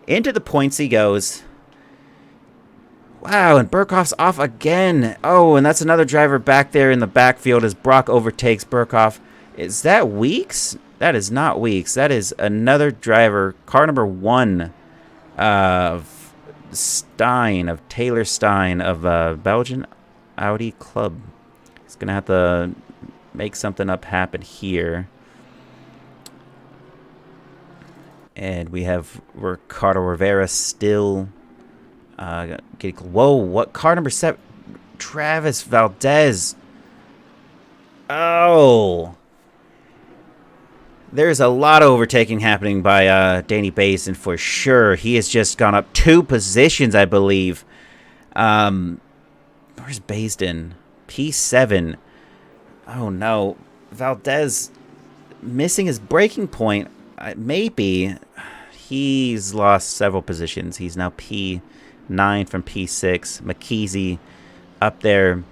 Into the points he goes. Wow, and Burkhoff's off again. Oh, and that's another driver back there in the backfield as Brock overtakes Burkhoff. Is that Weeks? That is not Weeks. That is another driver. Car number 1 of Stein, of Taylor Stein of Belgian Audi Club. He's going to have to make something up happen here. And we have Ricardo Rivera still getting... Whoa, what? Car number 7. Travis Valdez. Oh. There's a lot of overtaking happening by Danny Basin for sure. He has just gone up 2 positions, I believe. Where's Basin? P7. Oh, no. Valdez missing his braking point. Maybe. He's lost several positions. He's now P9 from P6. McKeesey up there.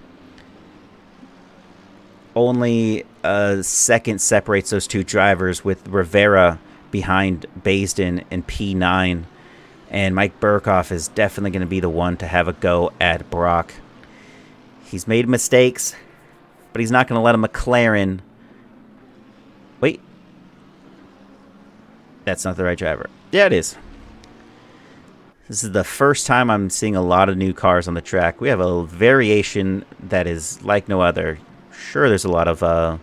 Only a second separates those 2 drivers, with Rivera behind Baisden in P9. And Mike Burkhoff is definitely going to be the one to have a go at Brock. He's made mistakes, but he's not going to let a McLaren... Wait. That's not the right driver. Yeah, it is. This is the first time I'm seeing a lot of new cars on the track. We have a variation that is like no other. Sure, there's a lot of...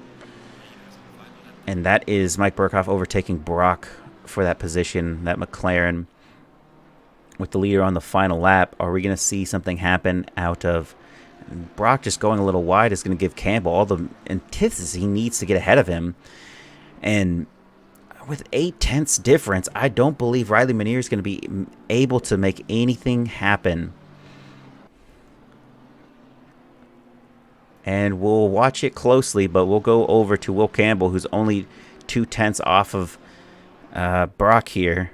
and that is Mike Burkhoff overtaking Brock for that position, that McLaren. With the leader on the final lap, are we going to see something happen out of... Brock just going a little wide is going to give Campbell all the antithesis he needs to get ahead of him. And with 8 tenths difference, I don't believe Riley Manier is going to be able to make anything happen. And we'll watch it closely, but we'll go over to Will Campbell, who's only 2 tenths off of Brock here.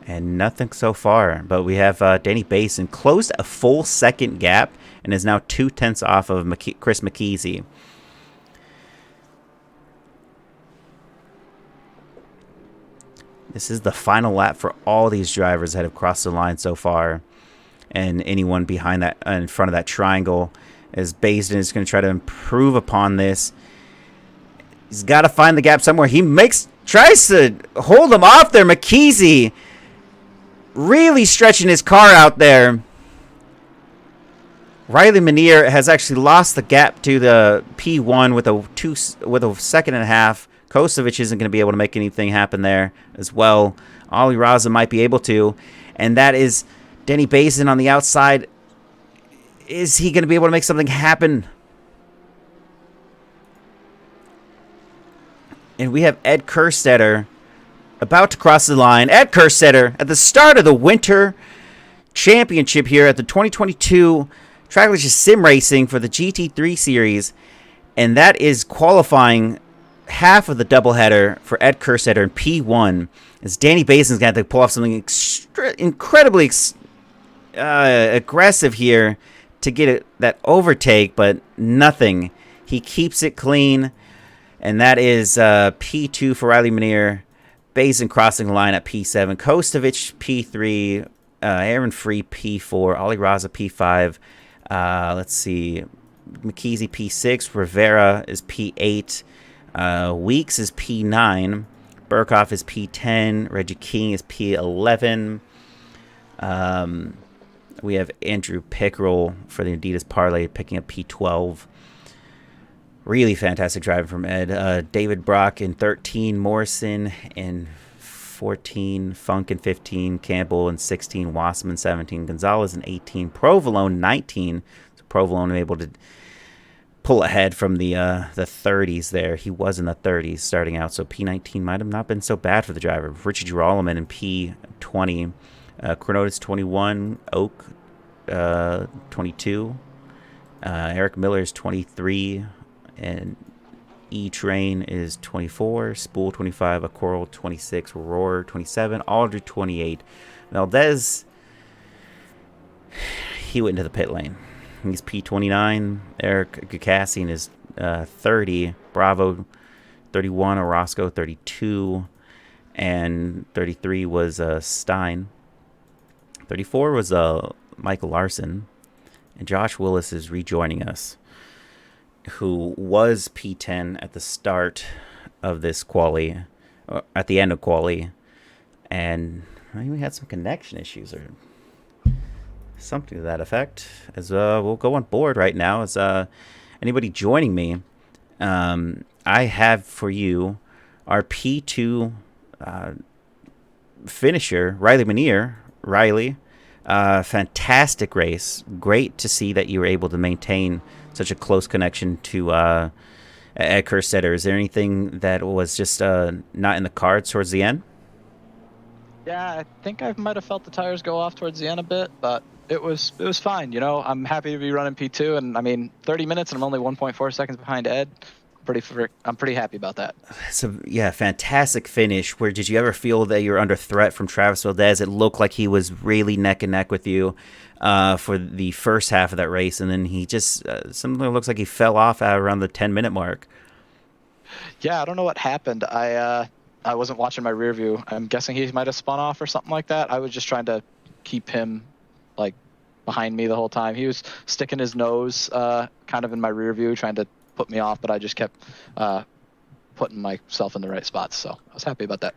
And nothing so far. But we have Danny Basin closed a full second gap and is now 0.2 off of Chris McKeezy. This is the final lap for all these drivers that have crossed the line so far. And anyone behind that, in front of that triangle, as Basin is going to try to improve upon this. He's got to find the gap somewhere. He tries to hold him off there. McKeezy really stretching his car out there. Riley Minier has actually lost the gap to the P1 with a second and a half. Kosovic isn't going to be able to make anything happen there as well. Ollie Raza might be able to. And that is Denny Basin on the outside. Is he going to be able to make something happen? And we have Ed Kerstetter about to cross the line. Ed Kerstetter at the start of the Winter Championship here at the 2022 Trackless Sim Racing for the GT3 Series. And that is qualifying half of the doubleheader for Ed Kerstetter in P1. As Danny Basin's going to have to pull off something incredibly aggressive here to get that overtake, but nothing. He keeps it clean. And that is P2 for Riley Minier. Basin crossing the line at P7. Kostovic P3. Aaron Free P4. Ollie Raza P5. Let's see. McKeezy P6. Rivera is P8. Weeks is P9. Burkhoff is P10. Reggie King is P11. We have Andrew Pickerel for the Adidas Parlay picking up P12. Really fantastic driving from Ed. David Brock in 13. Morrison in 14. Funk in 15. Campbell in 16. Wasserman 17. Gonzalez in 18. Provolone 19. So Provolone able to pull ahead from the 30s there. He was in the 30s starting out, so P19 might have not been so bad for the driver. Richie Girolman in P20. Chronotis 21. Oak 22. Eric Miller is 23. And E-Train is 24. Spool 25. A Coral 26. Roar 27. Aldridge 28. Valdez, he went into the pit lane. He's P29. Eric Gukasian is 30. Bravo 31. Orozco 32. And 33 was Stein. 34 was Michael Larson. And Josh Willis is rejoining us, who was P10 at the start of this quali, or at the end of quali. And I think we had some connection issues or something to that effect. As we'll go on board right now. As anybody joining me, I have for you our P2 finisher, Riley Minier. Riley, fantastic race. Great to see that you were able to maintain such a close connection to Ed Kerstetter. Is there anything that was just not in the cards towards the end? Yeah, I think I might have felt the tires go off towards the end a bit, but it was fine. You know, I'm happy to be running P2, and I mean, 30 minutes, and I'm only 1.4 seconds behind Ed. I'm pretty happy about that. So yeah, fantastic finish. Where did you ever feel that you were under threat from Travis Valdez? It looked like he was really neck and neck with you for the first half of that race, and then he just something looks like he fell off at around the 10-minute mark. Yeah, I don't know what happened. I wasn't watching my rear view. I'm guessing he might have spun off or something like that. I was just trying to keep him like behind me the whole time. He was sticking his nose kind of in my rear view, trying to put me off, but I just kept putting myself in the right spots. So I was happy about that.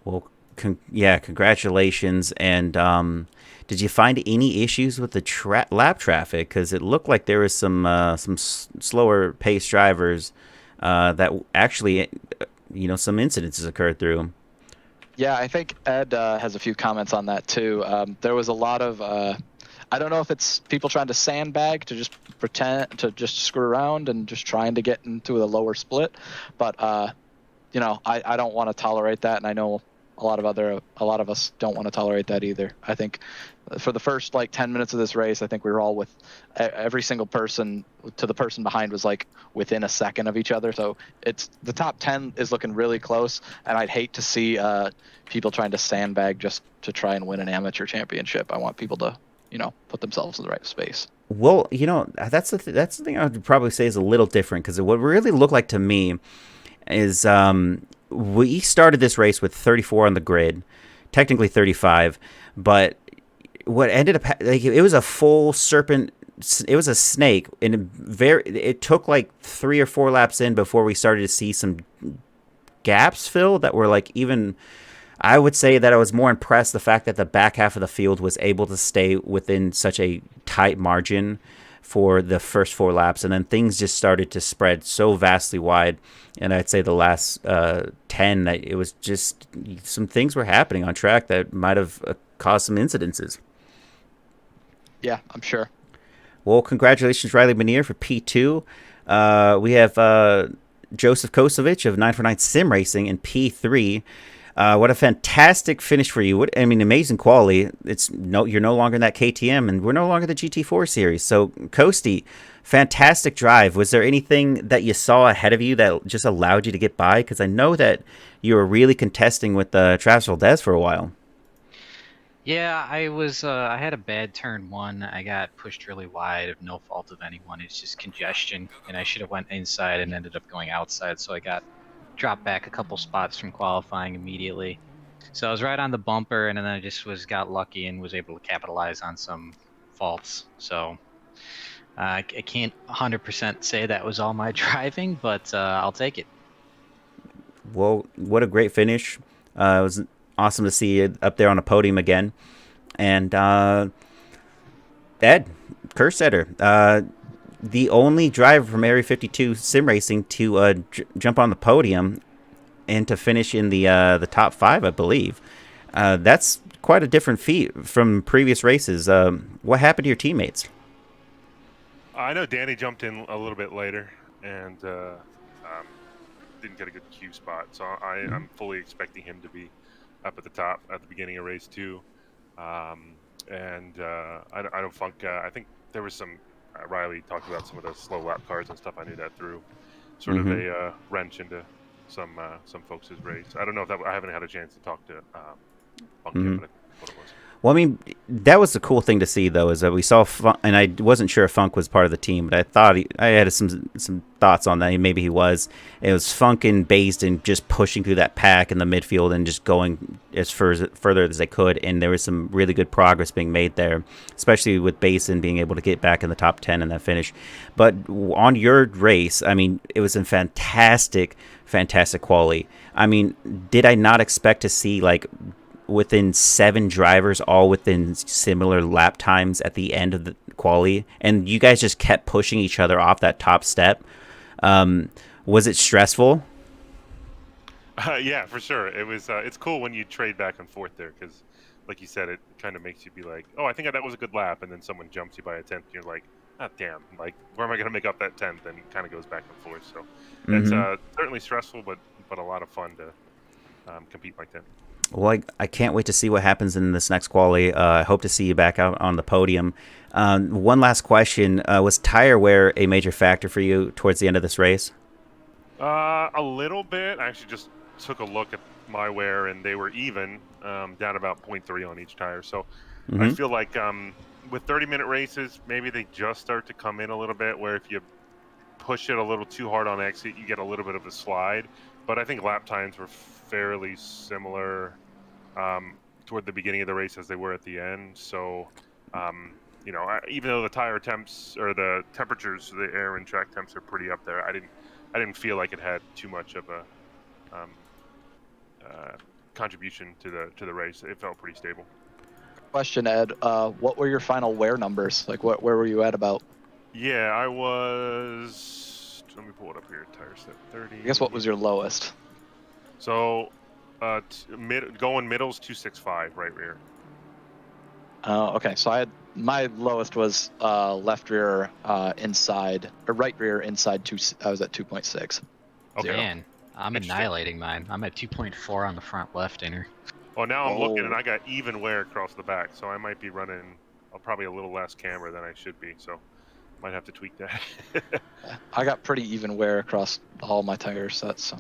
Well, congratulations. And did you find any issues with the lap traffic? Because it looked like there was some slower paced drivers that actually, some incidences occurred through. Yeah, I think Ed has a few comments on that too. There was a lot of I don't know if it's people trying to sandbag to just pretend to just screw around and just trying to get into a lower split, but I don't want to tolerate that, and I know a lot of us don't want to tolerate that either. I think for the first like 10 minutes of this race, I think we were all with every single person to the person behind was like within a second of each other. So it's the top 10 is looking really close, and I'd hate to see people trying to sandbag just to try and win an amateur championship. I want people to, put themselves in the right space. Well, that's the thing I would probably say is a little different because what really looked like to me is we started this race with 34 on the grid, technically 35, but what ended up like it was a full serpent. It was a snake, and it took like 3 or 4 laps in before we started to see some gaps fill that were like even. I would say that I was more impressed the fact that the back half of the field was able to stay within such a tight margin for the first 4 laps, and then things just started to spread so vastly wide. And I'd say the last 10 that it was just some things were happening on track that might have caused some incidences. Yeah, I'm sure. Well, congratulations, Riley Manier, for P2. We have Joseph Kosovich of 949 Sim Racing in P3. What a fantastic finish for you. Amazing quality. You're no longer in that KTM, and we're no longer the GT4 series. So, Coasty, fantastic drive. Was there anything that you saw ahead of you that just allowed you to get by? Because I know that you were really contesting with Travis Valdez for a while. Yeah, I had a bad turn one. I got pushed really wide of no fault of anyone. It's just congestion, and I should have went inside and ended up going outside. So I got dropped back a couple spots from qualifying immediately. So I was right on the bumper, and then I just got lucky and was able to capitalize on some faults. So I can't 100% say that was all my driving, but I'll take it. Well, what a great finish. It was awesome to see you up there on a podium again. And Ed Kerstetter, the only driver from Area 52 Sim Racing to jump on the podium and to finish in the top 5, I believe. That's quite a different feat from previous races. What happened to your teammates? I know Danny jumped in a little bit later and didn't get a good Q spot, so I'm fully expecting him to be up at the top at the beginning of race 2. I don't Funk. I think there was some. Riley talked about some of the slow lap cars and stuff. I knew that through sort of a wrench into some folks' race. I don't know if I haven't had a chance to talk to Funk yet, but I think that's what it was. Well, that was the cool thing to see, though, is that we saw Funk, and I wasn't sure if Funk was part of the team, but I thought I had some thoughts on that. Maybe he was. It was Funk and Based just pushing through that pack in the midfield and just going as further as they could, and there was some really good progress being made there, especially with Basin being able to get back in the top 10 in that finish. But on your race, it was in fantastic quality. Did I not expect to see, within 7 drivers, all within similar lap times at the end of the quali, and you guys just kept pushing each other off that top step? Was it stressful? Yeah, for sure. It was. It's cool when you trade back and forth there because, like you said, it kind of makes you be like, "Oh, I think that was a good lap," and then someone jumps you by a tenth. And you're like, "Ah, damn! Like, where am I going to make up that tenth?" And it kind of goes back and forth. So it's certainly stressful, but a lot of fun to compete like that. Well, I can't wait to see what happens in this next quali. I hope to see you back out on the podium. One last question. Was tire wear a major factor for you towards the end of this race? A little bit. I actually just took a look at my wear, and they were even, down about 0.3 on each tire. So I feel like with 30-minute races, maybe they just start to come in a little bit, where if you push it a little too hard on exit, you get a little bit of a slide. But I think lap times were fairly similar toward the beginning of the race as they were at the end. So, even though the tire temps or the temperatures, the air and track temps are pretty up there, I didn't feel like it had too much of a contribution to the race. It felt pretty stable. Question, Ed. What were your final wear numbers? Where were you at about? Yeah, I was. Let me pull it up here. Tire set 30. I guess what was your lowest? So, going middle's 265, right rear. Okay. So my lowest was left rear inside, or right rear inside 2. I was at 2.6. Okay. Man, I'm annihilating mine. I'm at 2.4 on the front left inner. Oh, now I'm looking, and Oh. I got even wear across the back, so I might be running probably a little less camber than I should be, so might have to tweak that. I got pretty even wear across all my tire sets, so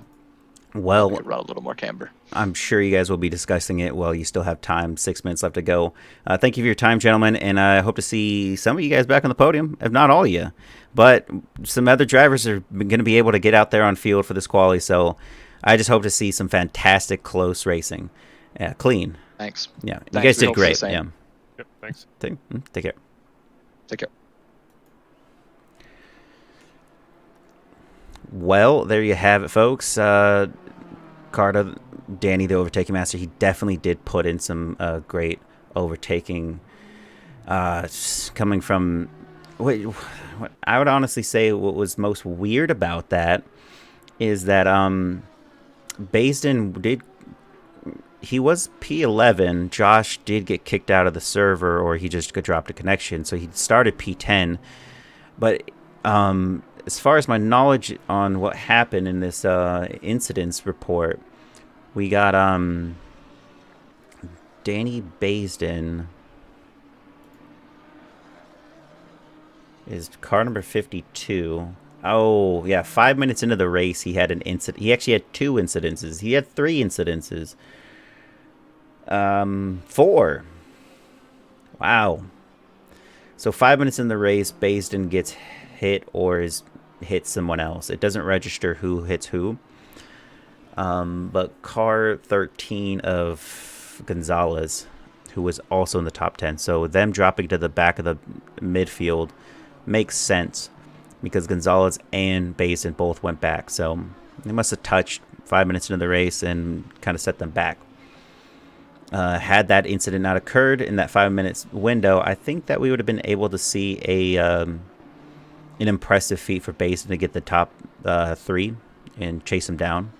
I Well, could run a little more camber. I'm sure you guys will be discussing it while you still have time. 6 minutes left to go. Thank you for your time, gentlemen, and I hope to see some of you guys back on the podium, if not all of you. But some other drivers are going to be able to get out there on field for this quali, so I just hope to see some fantastic close racing. Yeah, clean. Thanks. Yeah, Thanks. you guys We did hope for the great. same. Yeah. Yep, thanks. Take care. Take care. Well, there you have it, folks. Carter, Danny, the overtaking master, he definitely did put in some great overtaking. Coming from, what I would honestly say, what was most weird about that is that Baisden did. He was P11. Josh did get kicked out of the server, or he just dropped a connection, so he started P10. But as far as my knowledge on what happened in this incidents report, we got Danny Baisden is car number 52. Oh, yeah, 5 minutes into the race, he had an incident. He actually had 2 incidences. He had 3 incidences. 4. Wow. So 5 minutes in the race, Baisden gets hit or hits someone else. It doesn't register who hits who. But car 13 of Gonzalez, who was also in the top 10. So them dropping to the back of the midfield makes sense because Gonzalez and Baisden both went back. So they must have touched 5 minutes into the race and kind of set them back. Had that incident not occurred in that 5 minutes window, I think that we would have been able to see an impressive feat for Baisden to get the top 3 and chase him down.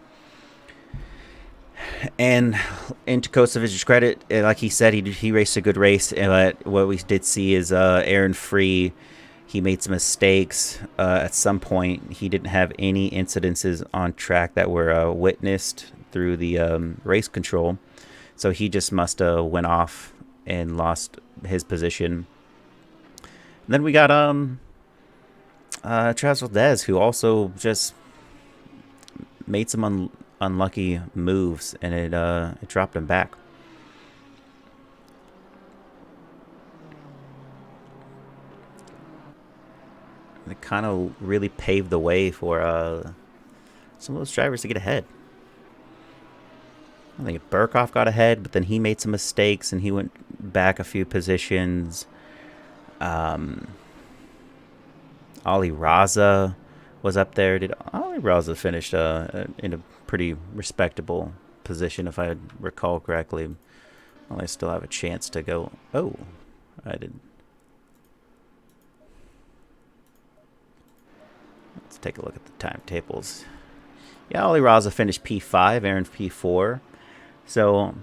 And to Kosovic's credit, like he said, he raced a good race. But what we did see is Aaron Free, he made some mistakes. At some point, he didn't have any incidences on track that were witnessed through the race control. So he just must have went off and lost his position. And then we got Travis Valdez, who also just made some unlucky moves, and it dropped him back. It kind of really paved the way for some of those drivers to get ahead. I think Burkhoff got ahead, but then he made some mistakes and he went back a few positions. Ali Raza was up there. Did Ali Raza finish in a pretty respectable position, if I recall correctly? Well, I still have a chance to go. Oh, I did. Let's take a look at the timetables. Yeah, Ali Raza finished P5, Aaron P4. So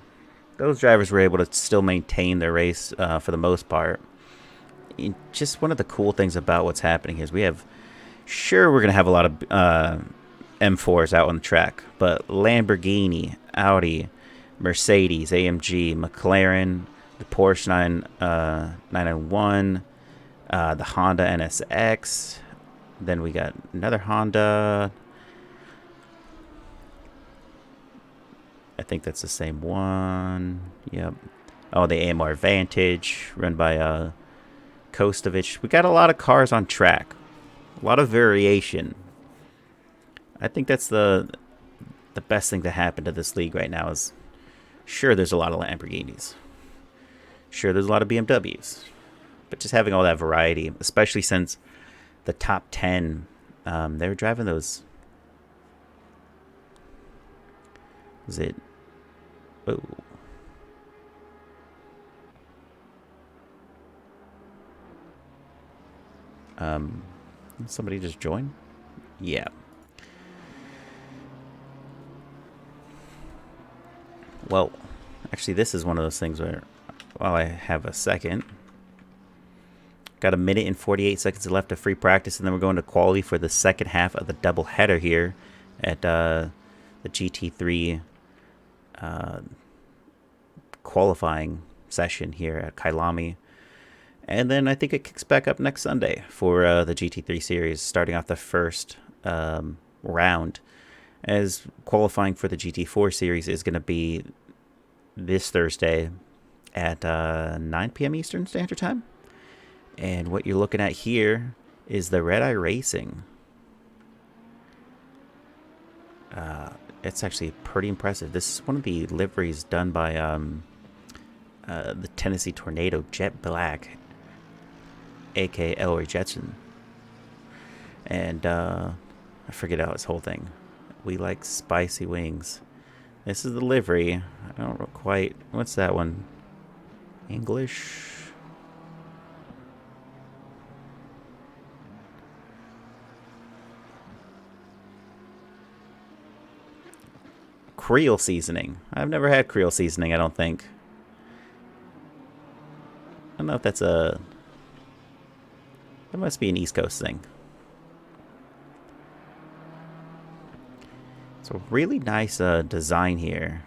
those drivers were able to still maintain their race for the most part. And just one of the cool things about what's happening is we're going to have a lot of M4s out on the track, but Lamborghini, Audi, Mercedes, AMG, McLaren, the Porsche 991, the Honda NSX, then we got another Honda. I think that's the same one. Yep. Oh, the AMR Vantage, run by Kostovich. We got a lot of cars on track. A lot of variation. I think that's the best thing to happen to this league right now is, sure, there's a lot of Lamborghinis. Sure, there's a lot of BMWs. But just having all that variety, especially since the top 10, they were driving those. Was it? Oh. Somebody just joined? Yeah. Well, actually, this is one of those things where, while I have a second, got a minute and 48 seconds left of free practice, and then we're going to quality for the second half of the double header here at the GT3 qualifying session here at Kyalami. And then I think it kicks back up next Sunday for the GT3 series, starting off the first round, as qualifying for the GT4 series is going to be this Thursday at 9 p.m. Eastern Standard Time. And what you're looking at here is the Red Eye Racing. It's actually pretty impressive. This is one of the liveries done by the Tennessee Tornado Jet Black, aka Elroy Jetson. And I forget out his whole thing. We like spicy wings. This is the livery. I don't quite... What's that one? English? Creole seasoning. I've never had Creole seasoning, I don't think. I don't know if that's a... That must be an East Coast thing. So really nice design here.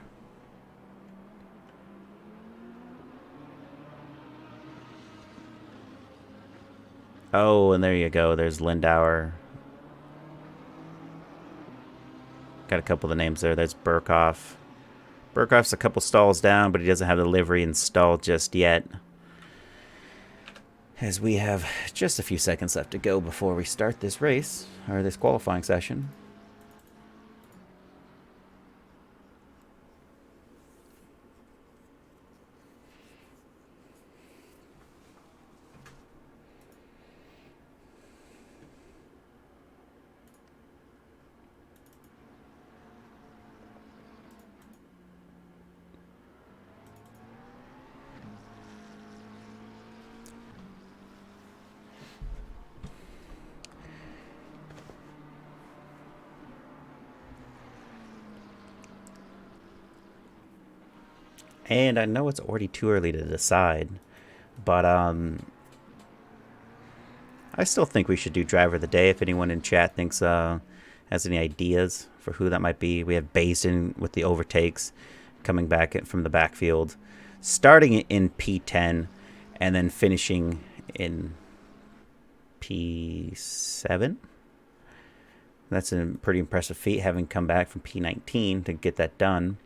Oh, and there you go. There's Lindauer. Got a couple of the names there. There's Burkhoff. Burkhoff's a couple stalls down, but he doesn't have the livery installed just yet. As we have just a few seconds left to go before we start this race, or this qualifying session. And I know it's already too early to decide, but I still think we should do driver of the day if anyone in chat thinks has any ideas for who that might be. We have Basin with the overtakes coming back from the backfield, starting in P10 and then finishing in P7. That's a pretty impressive feat, having come back from P19 to get that done.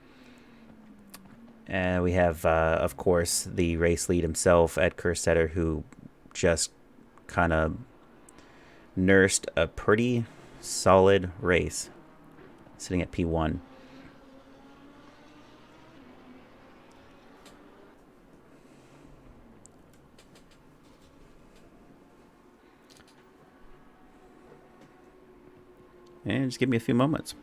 We have, of course, the race lead himself, Ed Kerstetter, who just kind of nursed a pretty solid race, sitting at P1. And just give me a few moments.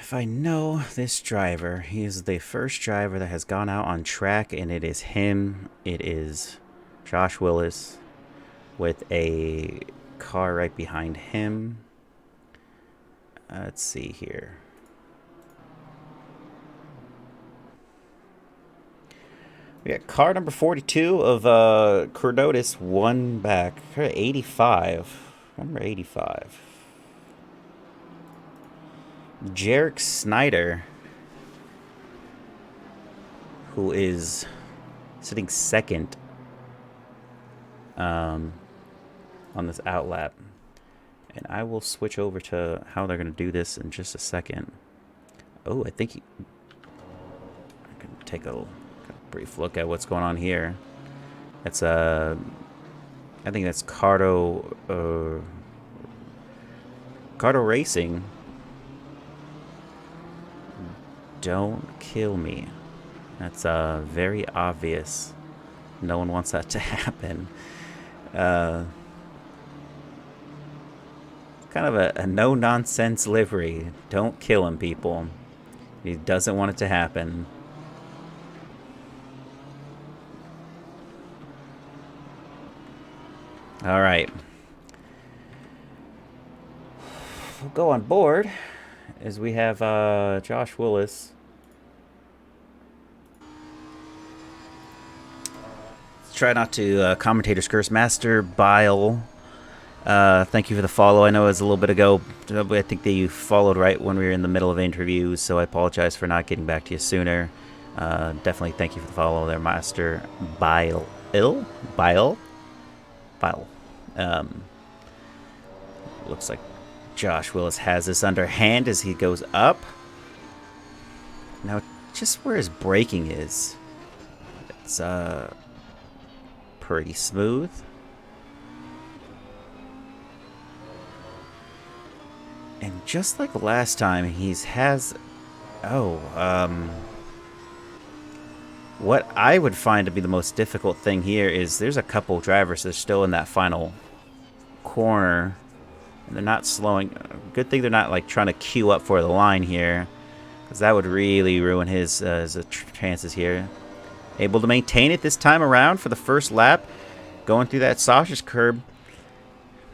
If I know this driver, he is the first driver that has gone out on track, and it is him. It is Josh Willis with a car right behind him. Let's see here. We got car number 42 of Cordotis, one back. 85. Number 85. Jarek Snyder, who is sitting second on this outlap. And I will switch over to how they're going to do this in just a second. Oh, I think I can take a brief look at what's going on here. That's I think that's Cardo Racing. Don't kill me. That's very obvious. No one wants that to happen. Kind of a no-nonsense livery. Don't kill him, people. He doesn't want it to happen. All right. We'll go on board as we have Josh Willis. Let's try not to commentator's curse. Master Bile. Thank you for the follow. I know it was a little bit ago. I think that you followed right when we were in the middle of interviews, so I apologize for not getting back to you sooner. Definitely thank you for the follow there, Master Bile. Bile? Looks like Josh Willis has this underhand as he goes up. Now, just where his braking is, it's pretty smooth. And just like last time, what I would find to be the most difficult thing here is there's a couple drivers that are still in that final corner. And they're not slowing. Good thing they're not like trying to queue up for the line here, because that would really ruin his chances here. Able to maintain it this time around for the first lap. Going through that sausage curb.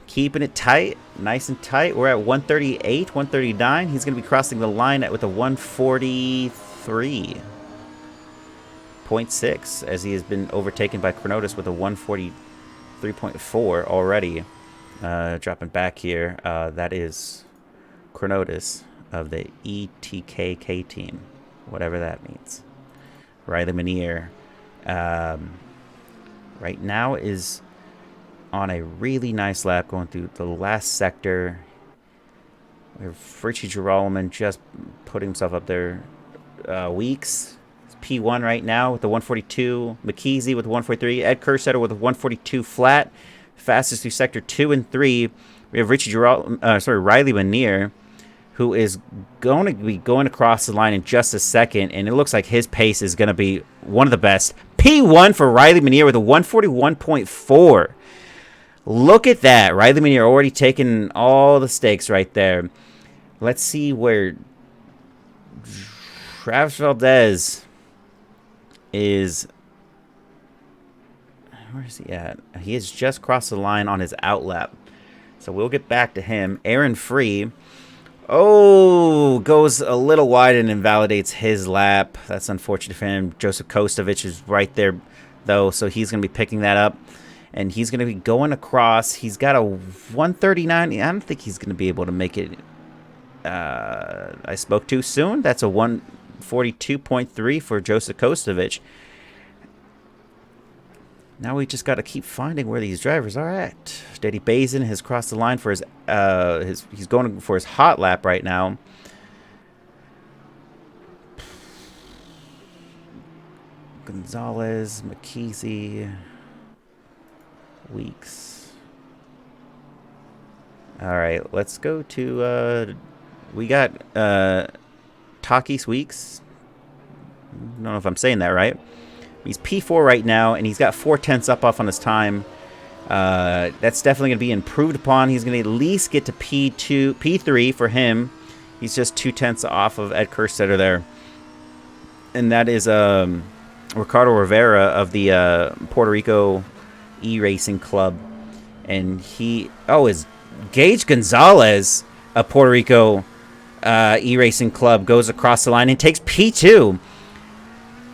Keeping it tight. Nice and tight. We're at 138, 139. He's going to be crossing the line with a 143.6 as he has been overtaken by Chronotis with a 143.4 already. Dropping back here. That is Chronotis of the ETKK team. Whatever that means. Riley Manier. Right now is on a really nice lap going through the last sector. We have Richie Girolman just putting himself up there. Weeks. It's P1 right now with the 142. McKeezy with the 143. Ed Kerstetter with the 142 flat. Fastest through sector 2 and 3. We have Riley Manier, who is going to be going across the line in just a second, and it looks like his pace is going to be one of the best. P1 for Riley Manier with a 141.4. Look at that. Riley Manier already taking all the stakes right there. Let's see where Travis Valdez is. Where is he at? He has just crossed the line on his outlap. So we'll get back to him. Aaron Free. Oh, goes a little wide and invalidates his lap. That's unfortunate for him. Joseph Kostovich is right there, though, so he's going to be picking that up. And he's going to be going across. He's got a 139. I don't think he's going to be able to make it. I spoke too soon. That's a 142.3 for Joseph Kostovich. Now we just got to keep finding where these drivers are at. Daddy Bazin has crossed the line for his he's going for his hot lap right now. Gonzalez, McKeezy, Weeks. All right, let's go to we got Takis Weeks. I don't know if I'm saying that right. He's P4 right now, and he's got 4/10 up off on his time. That's definitely going to be improved upon. He's going to at least get to P3 for him. He's just 2/10 off of Ed Kerstetter there. And that is Ricardo Rivera of the Puerto Rico E-Racing Club. And is Gage Gonzalez of Puerto Rico E-Racing Club goes across the line and takes P2.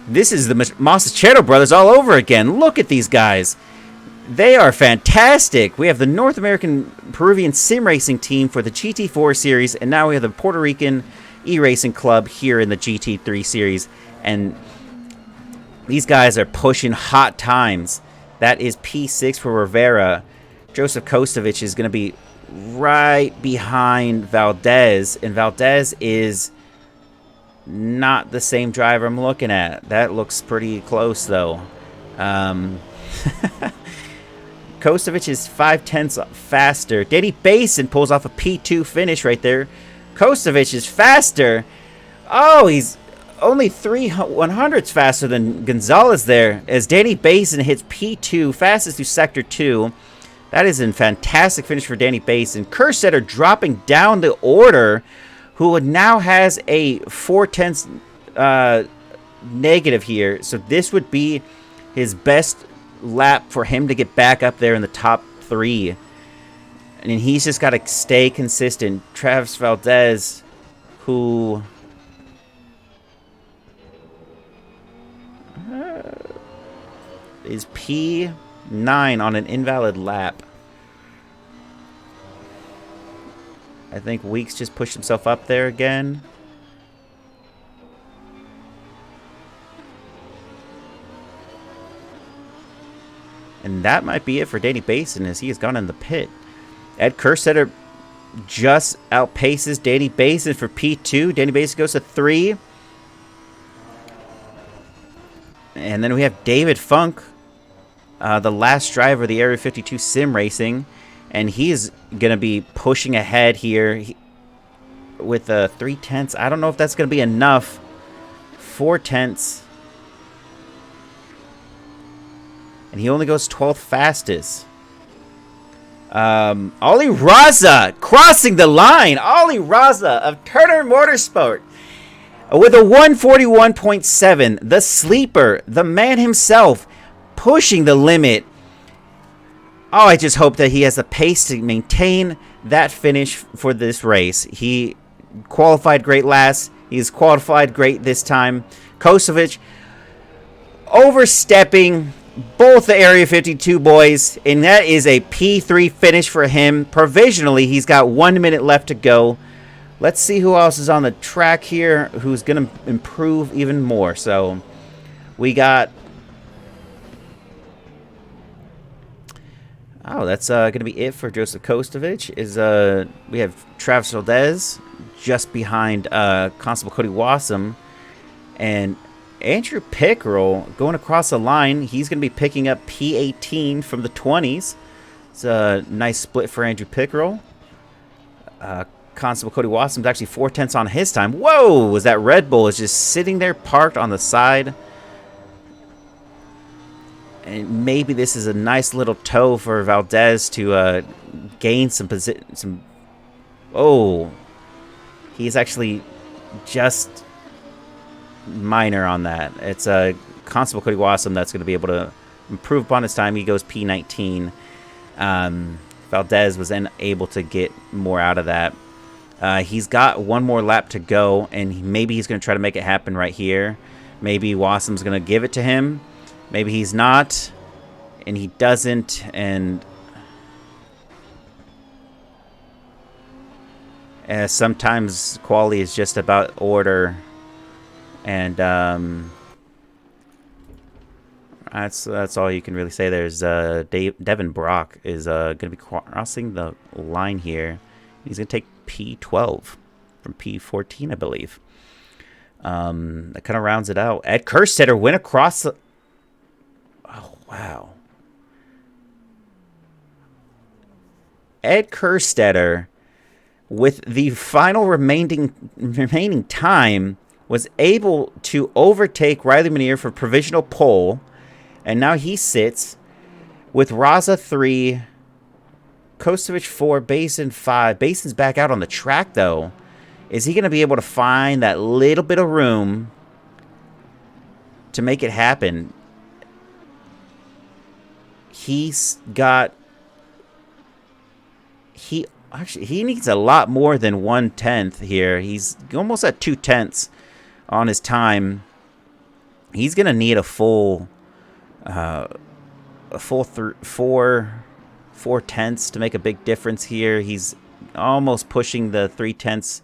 This is the Masachero brothers all over again. Look at these guys. They are fantastic. We have the North American Peruvian sim racing team for the GT4 series, and now we have the Puerto Rican E-Racing Club here in the GT3 series. And these guys are pushing hot times. That is P6 for Rivera. Joseph Kostovich is going to be right behind Valdez, and Valdez is not the same driver I'm looking at. That looks pretty close, though. Kostovic is 0.5 faster. Danny Basin pulls off a P2 finish right there. Kostovic is faster. Oh, he's only 3/100ths faster than Gonzalez there, as Danny Basin hits P2, fastest through Sector 2. That is a fantastic finish for Danny Basin. Kerstetter dropping down the order, who now has a 0.4 negative here. So this would be his best lap for him to get back up there in the top 3. And he's just got to stay consistent. Travis Valdez, who is P9 on an invalid lap. I think Weeks just pushed himself up there again. And that might be it for Danny Basin, as he has gone in the pit. Ed Kerstetter just outpaces Danny Basin for P2. Danny Basin goes to 3. And then we have David Funk, the last driver of the Area 52 sim racing. And he is going to be pushing ahead here with 3/10. I don't know if that's going to be enough. 4/10. And he only goes 12th fastest. Ollie Raza crossing the line. Ollie Raza of Turner Motorsport with a 141.7. The sleeper, the man himself, pushing the limit. Oh, I just hope that he has the pace to maintain that finish for this race. He qualified great last. He's qualified great this time. Kostovic overstepping both the Area 52 boys, and that is a P3 finish for him. Provisionally, he's got 1 minute left to go. Let's see who else is on the track here who's going to improve even more. So we got... Oh, that's going to be it for Joseph Kostovic. We have Travis Valdez just behind Constable Cody Wassam. And Andrew Pickerel going across the line. He's going to be picking up P18 from the 20s. It's a nice split for Andrew Pickerel. Constable Cody Wassam's actually 4/10 on his time. Whoa! Was that Red Bull is just sitting there parked on the side. And maybe this is a nice little toe for Valdez to gain some position. Oh, he's actually just minor on that. It's a Constable Cody Wassam that's going to be able to improve upon his time. He goes P19. Valdez was then able to get more out of that. He's got one more lap to go, and maybe he's going to try to make it happen right here. Maybe Wassam's going to give it to him. Maybe he's not, and he doesn't, and sometimes quality is just about order, and that's all you can really say. There's Devin Brock is going to be crossing the line here. He's going to take P12 from P14, I believe. That kind of rounds it out. Ed Kerstetter went across the... Oh, wow. Ed Kerstetter, with the final remaining time, was able to overtake Riley Manier for provisional pole. And now he sits with Raza 3, Kostovic 4, Basin 5. Basin's back out on the track, though. Is he going to be able to find that little bit of room to make it happen? He's got... He needs a lot more than 1/10 here. He's almost at 2/10 on his time. He's going to need a full 4/10 to make a big difference here. He's almost pushing the 3/10.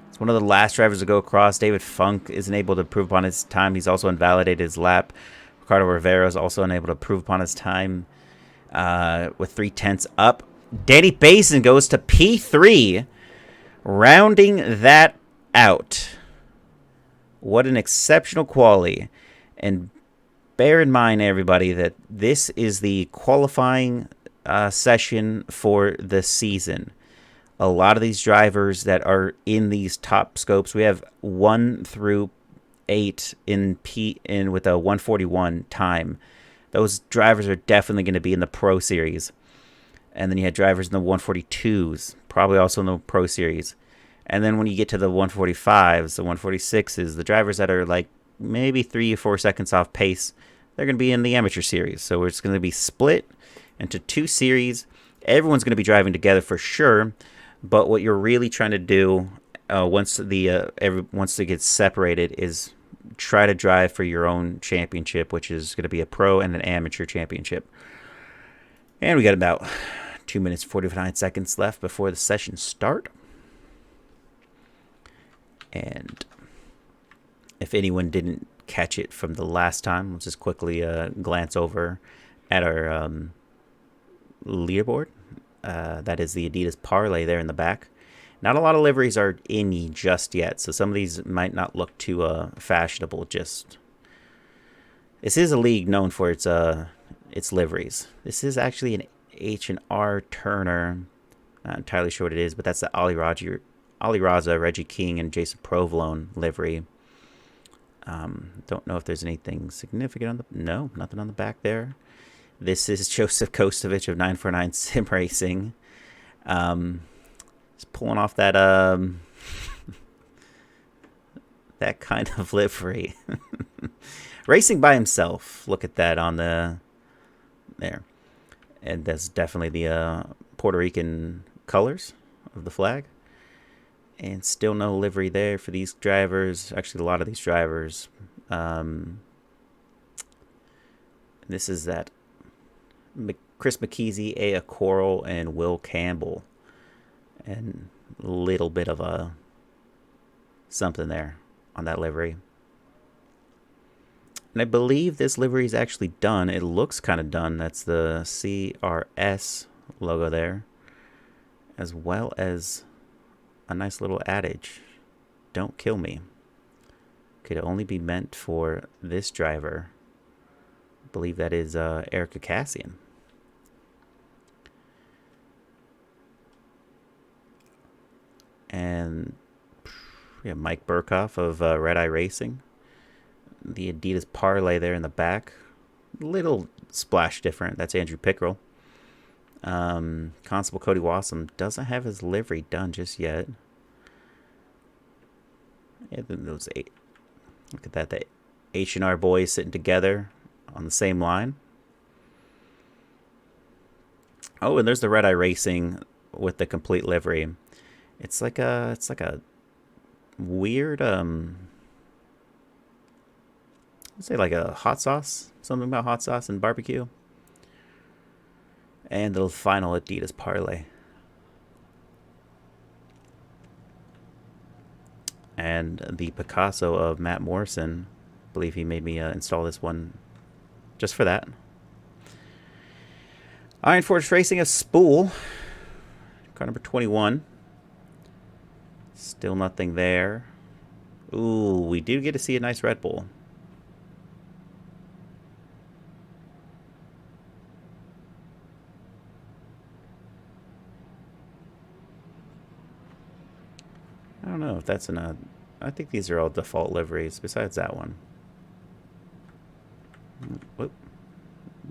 It's one of the last drivers to go across. David Funk isn't able to improve upon his time. He's also invalidated his lap. Ricardo Rivera is also unable to improve upon his time. with 3/10 up. Danny Basin goes to P3, rounding that out. What an exceptional quali. And bear in mind, everybody, that this is the qualifying session for the season. A lot of these drivers that are in these top scopes, we have 1 through 8 in with a 141 time. Those drivers are definitely going to be in the Pro Series. And then you had drivers in the 142s, probably also in the Pro Series. And then when you get to the 145s, the 146s, the drivers that are like maybe 3 or 4 seconds off pace, they're going to be in the Amateur Series. So it's going to be split into 2 series. Everyone's going to be driving together for sure. But what you're really trying to do once it gets separated is try to drive for your own championship, which is going to be a pro and an amateur championship. And we got about 2 minutes 49 seconds left before the session start. And if anyone didn't catch it from the last time, let's just quickly glance over at our leaderboard. That is the Adidas Parlay there in the back. Not a lot of liveries are in just yet, so some of these might not look too fashionable. This is a league known for its liveries. This is actually an H&R Turner. Not entirely sure what it is, but that's the Ali Raza, Reggie King, and Jason Provolone livery. Don't know if there's anything significant on the... No, nothing on the back there. This is Joseph Kostovich of 949 Sim Racing. Just pulling off that that kind of livery. Racing by himself. Look at that on the... There. And that's definitely the Puerto Rican colors of the flag. And still no livery there for these drivers. Actually, a lot of these drivers. This is that Chris McKeezy, Aya Coral, and Will Campbell. And a little bit of a something there on that livery. And I believe this livery is actually done. It looks kind of done. That's the CRS logo there. As well as a nice little adage. Don't kill me. Could only be meant for this driver. I believe that is Erica Cassian. And we have Mike Burkhoff of Red Eye Racing. The Adidas Parlay there in the back. Little splash different. That's Andrew Pickrell. Constable Cody Wassam doesn't have his livery done just yet. Yeah, those eight. Look at that. The H&R boys sitting together on the same line. Oh, and there's the Red Eye Racing with the complete livery. It's like a weird I'd say like a hot sauce. Something about hot sauce and barbecue. And the final Adidas Parlay. And the Picasso of Matt Morrison. I believe he made me install this one just for that. Iron Forge Racing of Spool. Car number 21. Still nothing there. Ooh, we do get to see a nice Red Bull. I don't know if that's I think these are all default liveries besides that one. Whoop.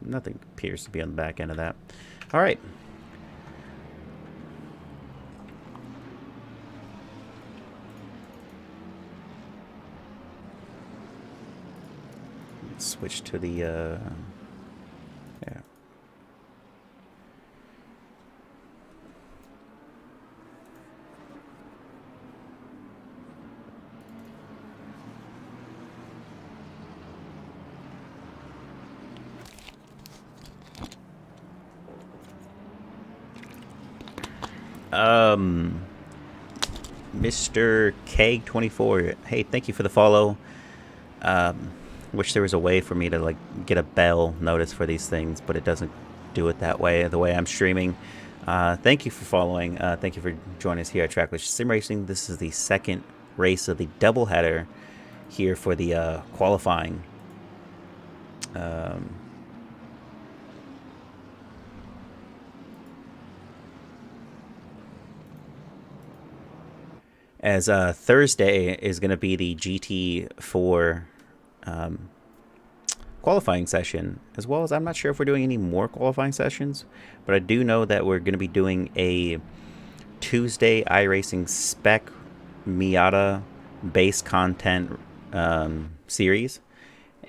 Nothing appears to be on the back end of that. All right. Let's switch to the yeah. Mr. Keg24, hey, thank you for the follow. Wish there was a way for me to like get a bell notice for these things, but it doesn't do it that way, the way I'm streaming. Thank you for following. Thank you for joining us here at Trackless Sim Racing. This is the second race of the doubleheader here for the qualifying. As Thursday is going to be the GT4 qualifying session, as well as I'm not sure if we're doing any more qualifying sessions, but I do know that we're going to be doing a Tuesday iRacing spec Miata base content series,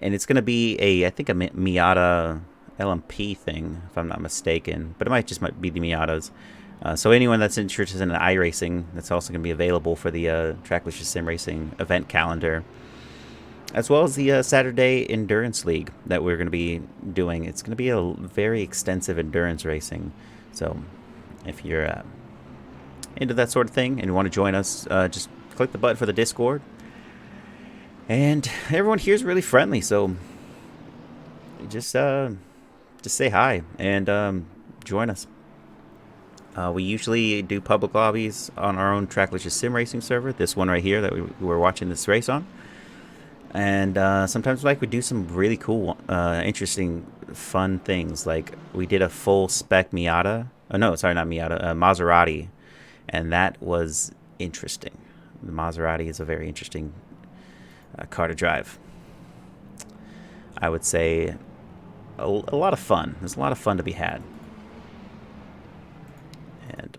and it's going to be I think a Miata LMP thing, if I'm not mistaken, but it might be the Miatas. So anyone that's interested in iRacing, that's also going to be available for the Trackless Sim Racing event calendar, as well as the Saturday Endurance League that we're going to be doing. It's going to be a very extensive endurance racing. So if you're into that sort of thing and you want to join us, just click the button for the Discord. And everyone here is really friendly, so just say hi and join us. We usually do public lobbies on our own Trackless Sim Racing server, this one right here that we're watching this race on. And sometimes we do some really cool, interesting, fun things. Like we did a full spec Miata. Oh, no, sorry, not Miata, Maserati. And that was interesting. The Maserati is a very interesting car to drive. I would say a lot of fun. There's a lot of fun to be had. And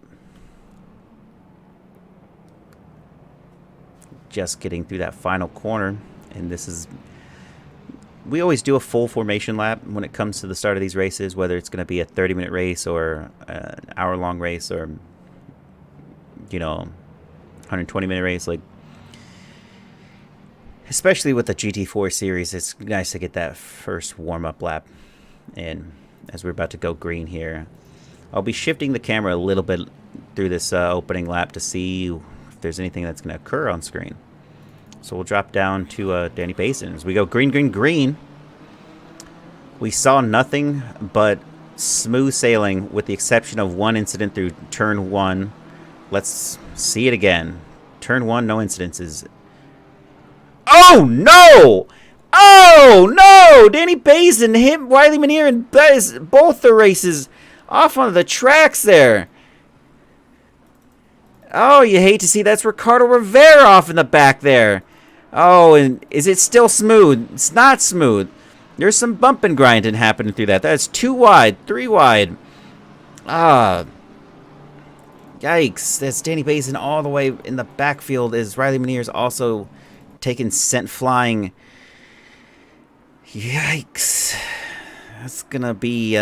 just getting through that final corner, and we always do a full formation lap when it comes to the start of these races, whether it's going to be a 30-minute race or an hour-long race or 120-minute race. Like, especially with the GT4 series, it's nice to get that first warm-up lap. And as we're about to go green here, I'll be shifting the camera a little bit through this opening lap to see if there's anything that's going to occur on screen. So we'll drop down to Danny Basin. As we go green, green, green, we saw nothing but smooth sailing with the exception of one incident through turn 1. Let's see it again. Turn 1, no incidences. Oh, no! Oh, no! Danny Basin hit Riley Manier in both the races off on the tracks there. Oh, you hate to see that's Ricardo Rivera off in the back there. Oh, and is it still smooth? It's not smooth. There's some bump and grinding happening through that. That's 2 wide, 3 wide. Yikes. That's Danny Basin all the way in the backfield as Riley Manier's also taking sent flying. Yikes. That's gonna be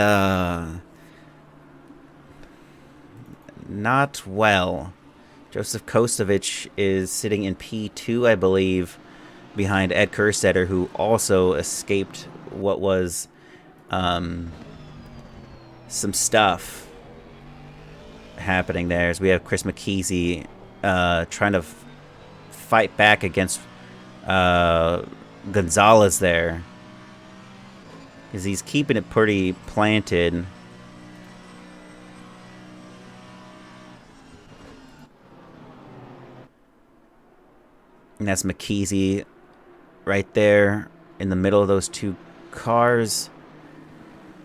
not well. Joseph Kostovich is sitting in P2, I believe, behind Ed Kerstetter, who also escaped what was some stuff happening there. As we have Chris McKeesey trying to fight back against Gonzalez there, because he's keeping it pretty planted. And that's McKeesey right there in the middle of those two cars.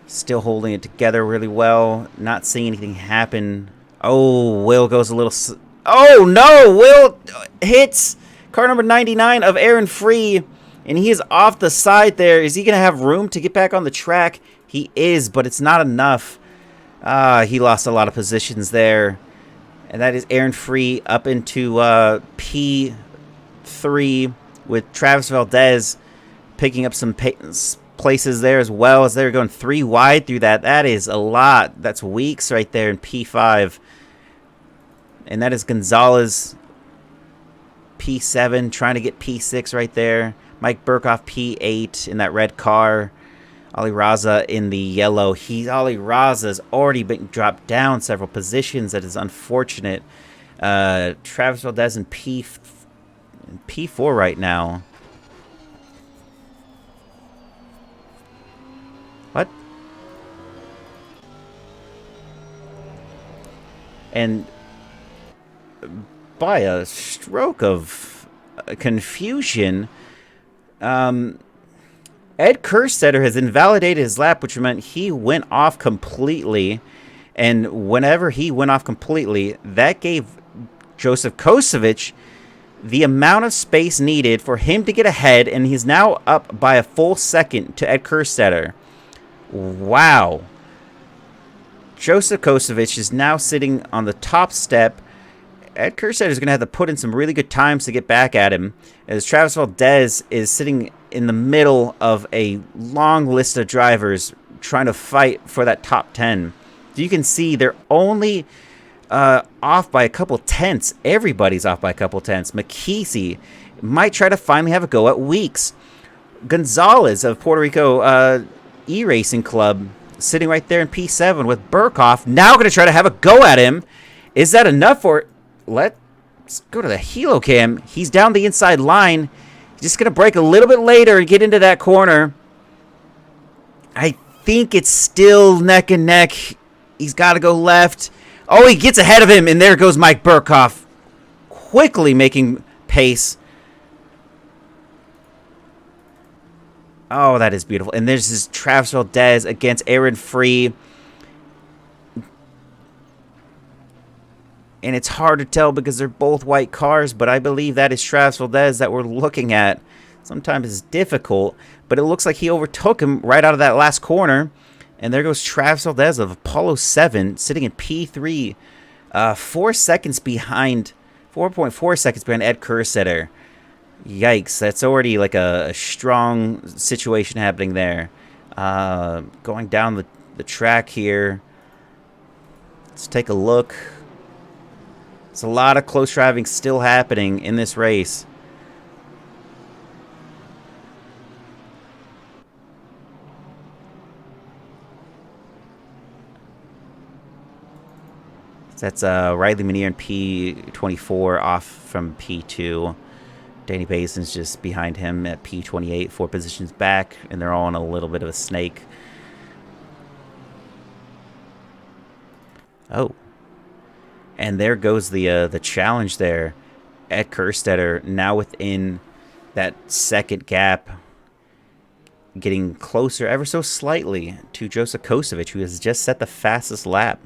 Still holding it together really well. Not seeing anything happen. Oh, Will goes a little... Oh, no! Will hits car number 99 of Aaron Free. And he is off the side there. Is he going to have room to get back on the track? He is, but it's not enough. He lost a lot of positions there. And that is Aaron Free up into P3 with Travis Valdez picking up some places there as well, as they're going 3 wide through that. That is a lot. That's Weeks right there in P5. And that is Gonzalez P7 trying to get P6 right there. Mike Burkhoff P8 in that red car. Ali Raza in the yellow. Ali Raza's already been dropped down several positions. That is unfortunate. Travis Valdez in P4 right now. What? And by a stroke of confusion, Ed Kerstetter has invalidated his lap, which meant he went off completely. And whenever he went off completely, that gave Joseph Kosovic the amount of space needed for him to get ahead, and he's now up by a full second to Ed Kerstetter. Wow. Joseph Kosovic is now sitting on the top step. Ed Kerstetter is going to have to put in some really good times to get back at him, as Travis Valdez is sitting in the middle of a long list of drivers trying to fight for that top 10. You can see they're only off by a couple tenths. Everybody's off by a couple tenths. McKeesey might try to finally have a go at Weeks. Gonzalez of Puerto Rico E-Racing Club sitting right there in P7 with Burkhoff. Now going to try to have a go at him. Is that enough for... Let's go to the helo cam. He's down the inside line. He's just going to brake a little bit later and get into that corner. I think it's still neck and neck. He's got to go left. Oh, he gets ahead of him, and there goes Mike Burkhoff, quickly making pace. Oh, that is beautiful. And there's this Travis Valdez against Aaron Free. And it's hard to tell because they're both white cars, but I believe that is Travis Valdez that we're looking at. Sometimes it's difficult, but it looks like he overtook him right out of that last corner. And there goes Travis Valdez of Apollo 7, sitting in P3, 4 seconds behind, 4.4 seconds behind Ed Kerstetter. Yikes, that's already like a strong situation happening there. Going down the track here. Let's take a look. There's a lot of close driving still happening in this race. That's Riley Minier in P24 off from P2. Danny Basin's just behind him at P28, 4 positions back, and they're all on a little bit of a snake. Oh. And there goes the challenge there. Ed Kerstetter now within that second gap, getting closer ever so slightly to Joseph Kosovic, who has just set the fastest lap.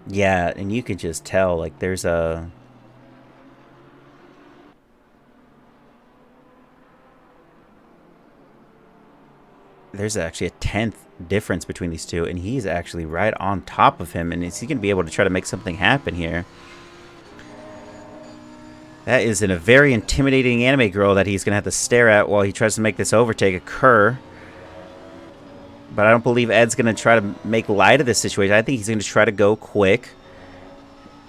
Yeah, and you can just tell, like, there's actually a 10th difference between these two, and he's actually right on top of him. And is he going to be able to try to make something happen here? That is a very intimidating anime girl that he's going to have to stare at while he tries to make this overtake occur. But I don't believe Ed's going to try to make light of this situation. I think he's going to try to go quick.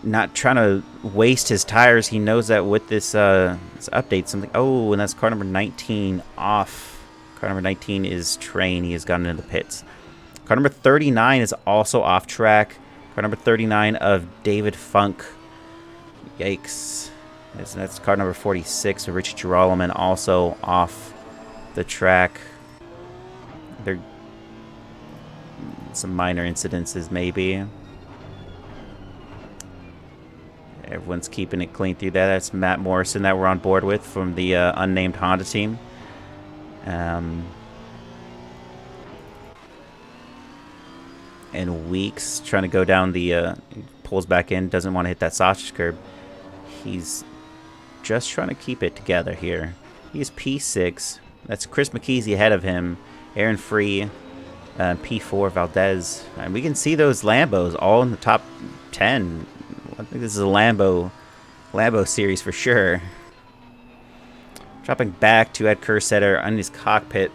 Not trying to waste his tires. He knows that with this update, something... Oh, and that's car number 19 off. Car number 19 is Train. He has gotten into the pits. Car number 39 is also off track. Car number 39 of David Funk. Yikes. That's car number 46 of Richie Girolamo, also off the track. They're... some minor incidences, maybe. Everyone's keeping it clean through that. That's Matt Morrison that we're on board with from the unnamed Honda team. And Weeks trying to go down the... pulls back in, doesn't want to hit that sausage curb. He's just trying to keep it together here. He's P6. That's Chris McKeesey ahead of him. Aaron Free... P4 Valdez, and we can see those Lambos all in the top 10. I think this is a Lambo series for sure. Dropping back to Ed Kerstetter on his cockpit.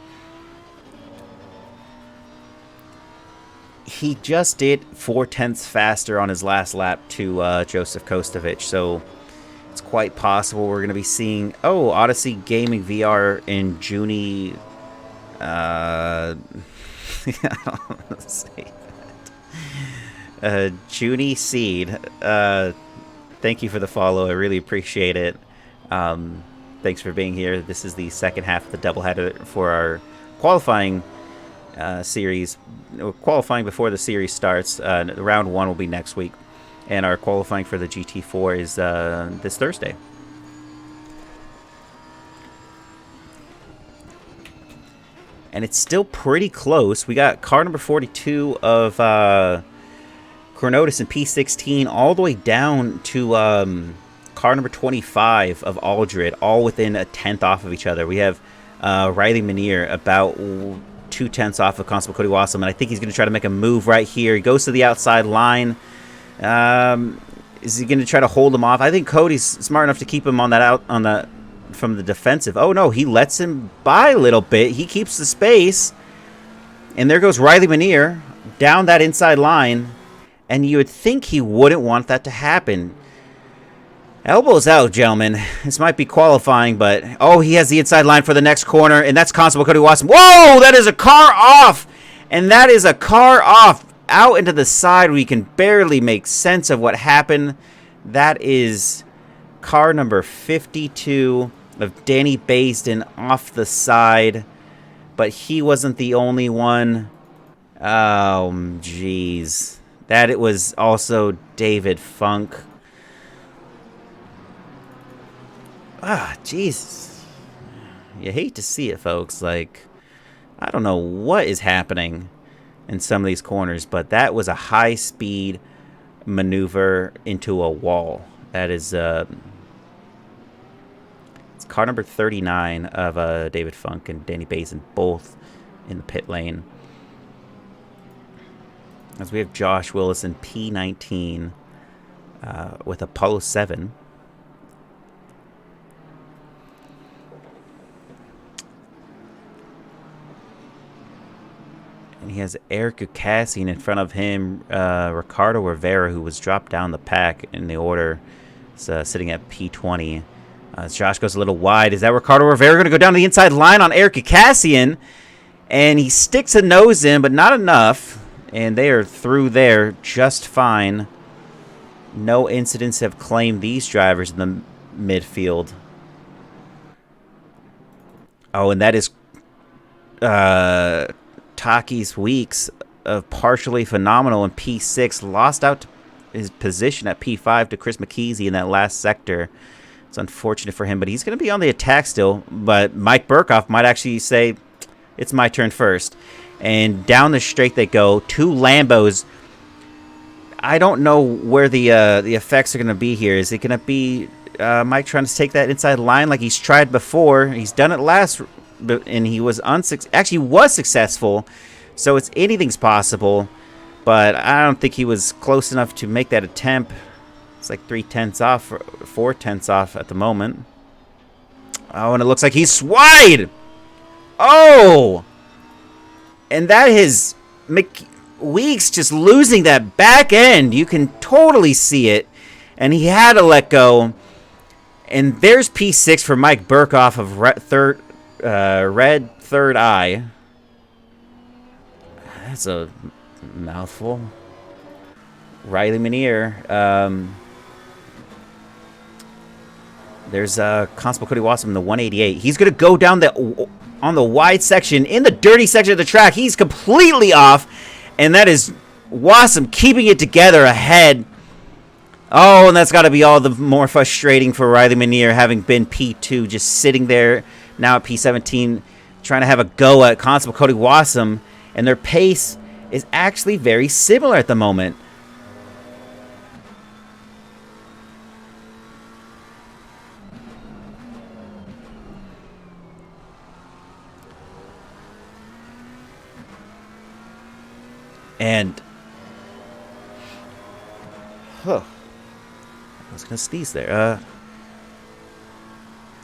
He just did 4 tenths faster on his last lap to Joseph Kosovic, so it's quite possible we're going to be seeing... Oh, Odyssey Gaming VR in Junie... say that. Junie Seed, thank you for the follow. I really appreciate it. Thanks for being here. This is the second half of the doubleheader for our qualifying series. We're qualifying before the series starts. Round 1 will be next week. And our qualifying for the GT4 is this Thursday. And it's still pretty close. We got car number 42 of Chronotis and P16 all the way down to car number 25 of Aldred, all within a tenth off of each other. We have Riley Minier about 2/10 off of Constable Cody Wassam, and I think he's going to try to make a move right here. He goes to the outside line. Is he going to try to hold him off? I think Cody's smart enough to keep him on that from the defensive. Oh no, he lets him by a little bit. He keeps the space, and there goes Riley Minier down that inside line. And you would think he wouldn't want that to happen. Elbows out, gentlemen. This might be qualifying, but... Oh, he has the inside line for the next corner, and that's Constable Cody Wassam. Whoa! That is a car off! And that is a car off out into the side. We can barely make sense of what happened. That is car number 52 of Danny Baisden off the side. But he wasn't the only one. Oh, jeez. That it was also David Funk. Ah, Jesus. You hate to see it, folks. Like, I don't know what is happening in some of these corners, but that was a high-speed maneuver into a wall. That is, it's car number 39 of David Funk and Danny Basin, both in the pit lane. As we have Josh Willis in P19 with Apollo 7. And he has Eric Ucassian in front of him. Ricardo Rivera, who was dropped down the pack in the order, is sitting at P20. As Josh goes a little wide. Is that Ricardo Rivera going to go down the inside line on Eric Ucassian? And he sticks a nose in, but not enough. And they are through there just fine. No incidents have claimed these drivers in the midfield. Oh, and that is Taki's Weeks of Partially Phenomenal in P6. Lost out his position at P5 to Chris McKeesey in that last sector. It's unfortunate for him, but he's going to be on the attack still. But Mike Burkhoff might actually say, it's my turn first. And down the straight they go. 2 Lambos. I don't know where the effects are going to be here. Is it going to be Mike trying to take that inside line like he's tried before? He's done it last, and he was actually was successful. So it's anything's possible. But I don't think he was close enough to make that attempt. It's like 3/10 off, 4/10 off at the moment. Oh, and it looks like he's wide. Oh! And that is Weeks just losing that back end. You can totally see it. And he had to let go. And there's P6 for Mike Burkhoff of Red Third Eye. That's a mouthful. Riley Minier. There's Constable Cody Wassam in the 188. He's going to go down on the wide section, in the dirty section of the track. He's completely off, and that is Wassam keeping it together ahead. Oh, and that's got to be all the more frustrating for Riley Minier, having been P2, just sitting there now at P17, trying to have a go at Constable Cody Wassam, and their pace is actually very similar at the moment. And I was gonna sneeze there.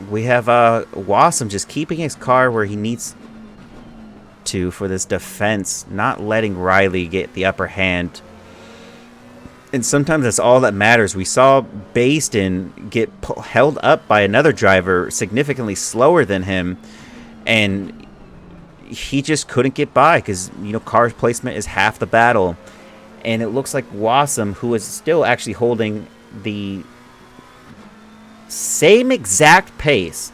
We have Wassam just keeping his car where he needs to for this defense, not letting Riley get the upper hand. And sometimes that's all that matters. We saw Baisden get held up by another driver significantly slower than him, and he just couldn't get by because, you know, car placement is half the battle. And it looks like Wassam, who is still actually holding the same exact pace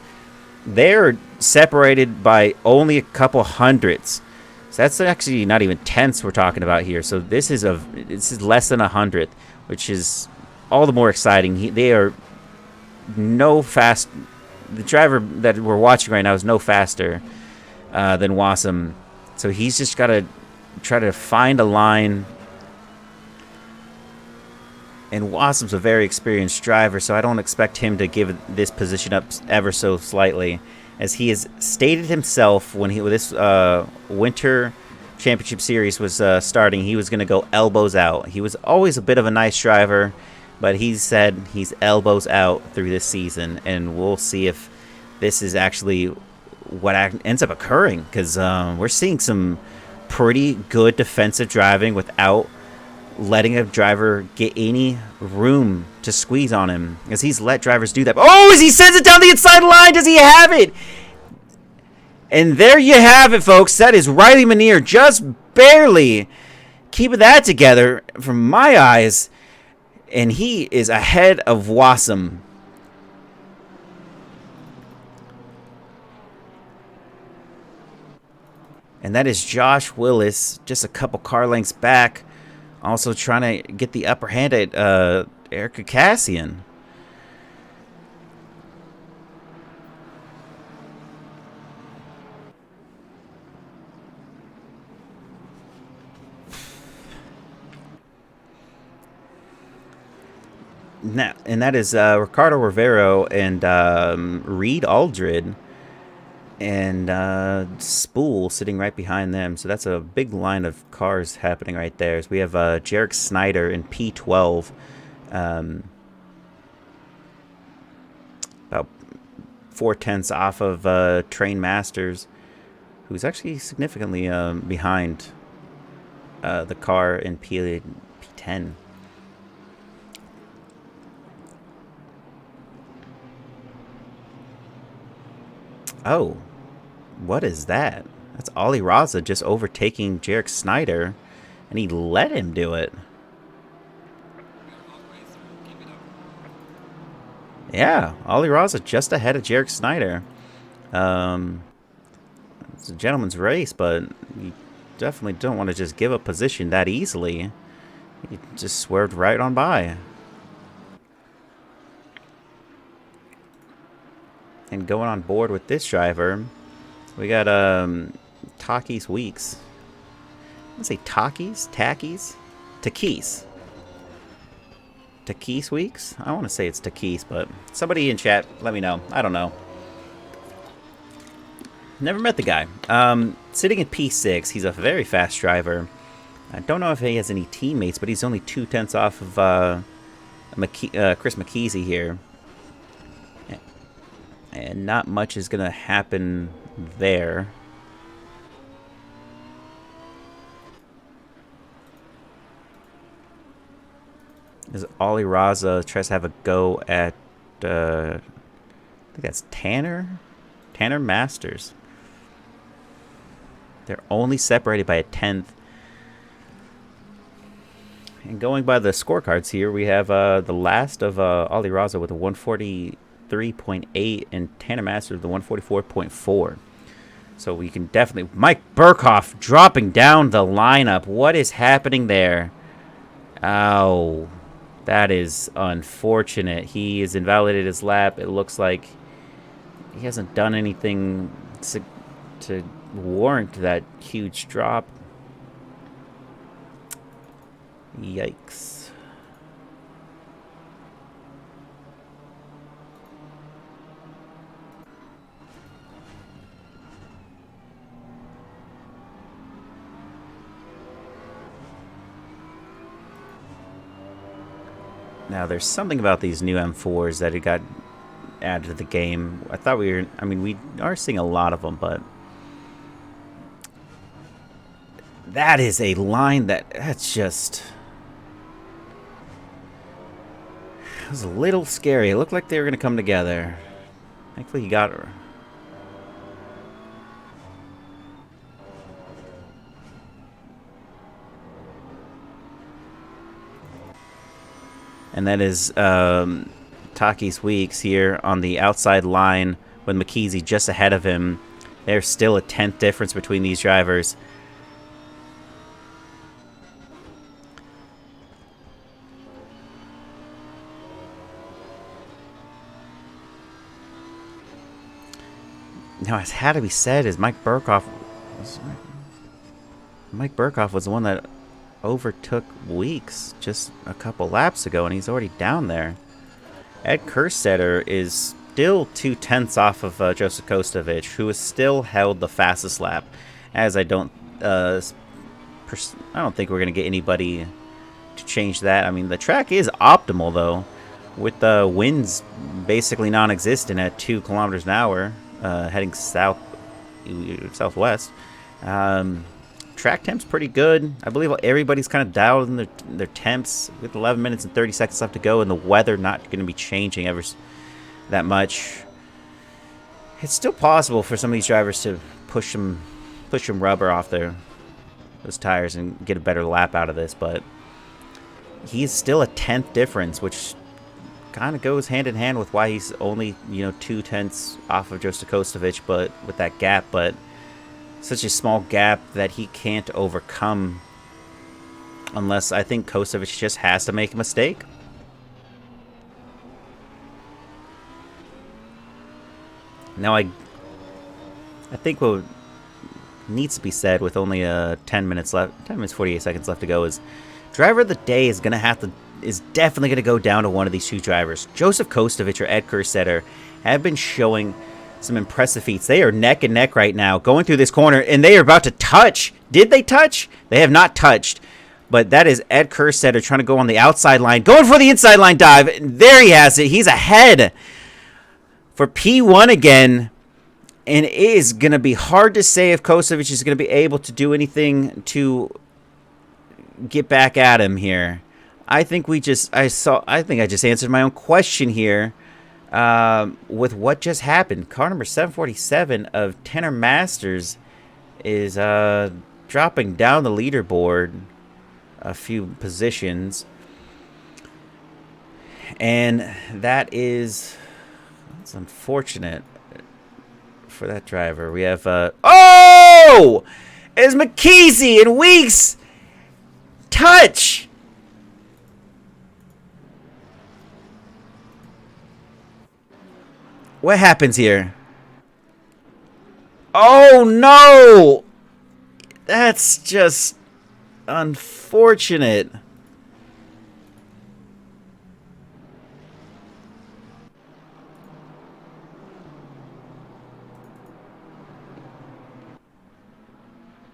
they're separated by only a couple hundredths. So that's actually not even tenths we're talking about here. So this is less than 100th, which is all the more exciting. They are no fast. The driver that we're watching right now is no faster than Wassam. So he's just got to try to find a line. And Wassam's a very experienced driver, so I don't expect him to give this position up ever so slightly. As he has stated himself when this Winter Championship Series was starting, he was going to go elbows out. He was always a bit of a nice driver, but he said he's elbows out through this season, and we'll see if this is actually what ends up occurring, because we're seeing some pretty good defensive driving without letting a driver get any room to squeeze on him, as he's let drivers do that. Oh, as he sends it down the inside line, does he have it? And there you have it, folks. That is Riley Manier just barely keeping that together from my eyes, and he is ahead of Wassam. And that is Josh Willis, just a couple car lengths back, also trying to get the upper hand at Erica Cassian. Now, and that is Ricardo Rivero and Reed Aldred and Spool sitting right behind them. So that's a big line of cars happening right there. So we have Jarek Snyder in P12, about 4/10 off of Train Masters, who's actually significantly behind the car in P10. Oh, what is that? That's Ollie Raza just overtaking Jarek Snyder, and he let him do it. Yeah, Ollie Raza just ahead of Jarek Snyder. It's a gentleman's race, but you definitely don't want to just give up position that easily. He just swerved right on by. And going on board with this driver, we got Takis Weeks. I want to say Takis? Takis? Takis. Takis Weeks? I want to say it's Takis, but somebody in chat, let me know. I don't know. Never met the guy. Sitting in P6, he's a very fast driver. I don't know if he has any teammates, but he's only 2/10 off of Chris McKeesey here. And not much is going to happen there. As Ollie Raza tries to have a go at, I think that's Tanner Masters. They're only separated by a 10th. And going by the scorecards here, we have the last of Ollie Raza with a 143.8 and Tanner Masters with a 144.4. So we can definitely... Mike Burkhoff dropping down the lineup. What is happening there? Ow. That is unfortunate. He has invalidated his lap. It looks like he hasn't done anything to warrant that huge drop. Yikes. Now, there's something about these new M4s that it got added to the game. I thought we were... I mean, we are seeing a lot of them, but... That is a line that's just... It was a little scary. It looked like they were going to come together. Thankfully, he got her. And that is Takis Weeks here on the outside line with McKeezy just ahead of him. There's still a 10th difference between these drivers. Now, it had to be said is Mike Burkhoff was the one that overtook Weeks just a couple laps ago, and he's already down there. Ed Kerstetter is still 2/10 off of Joseph Kostovich, who has still held the fastest lap. As I don't think we're going to get anybody to change that. I mean, the track is optimal, though, with the winds basically non-existent at 2 kilometers an hour, heading southwest. Track temp's pretty good. I believe everybody's kind of dialed in their temps with 11 minutes and 30 seconds left to go, and the weather not going to be changing ever that much. It's still possible for some of these drivers to push some rubber off those tires and get a better lap out of this, but he's still a 10th difference, which kind of goes hand in hand with why he's only 2/10 off of Joseph Kostovich, but with that gap, but such a small gap that he can't overcome unless I think Kostovich just has to make a mistake. Now I think what needs to be said with only 10 minutes 48 seconds left to go is driver of the day is definitely going to go down to one of these two drivers. Joseph Kostovich or Ed Kerstetter have been showing some impressive feats. They are neck and neck right now going through this corner, and they are about to touch. Did they touch? They have not touched. But that is Ed Kerstetter trying to go on the outside line, going for the inside line dive. There he has it. He's ahead for P1 again. And it is going to be hard to say if Kostovich is going to be able to do anything to get back at him here. I think I just answered my own question here with what just happened. Car number 747 of Tenor Masters is dropping down the leaderboard a few positions, and that's unfortunate for that driver. We have it's McKeezy and Weeks touch. What happens here? Oh no! That's just unfortunate.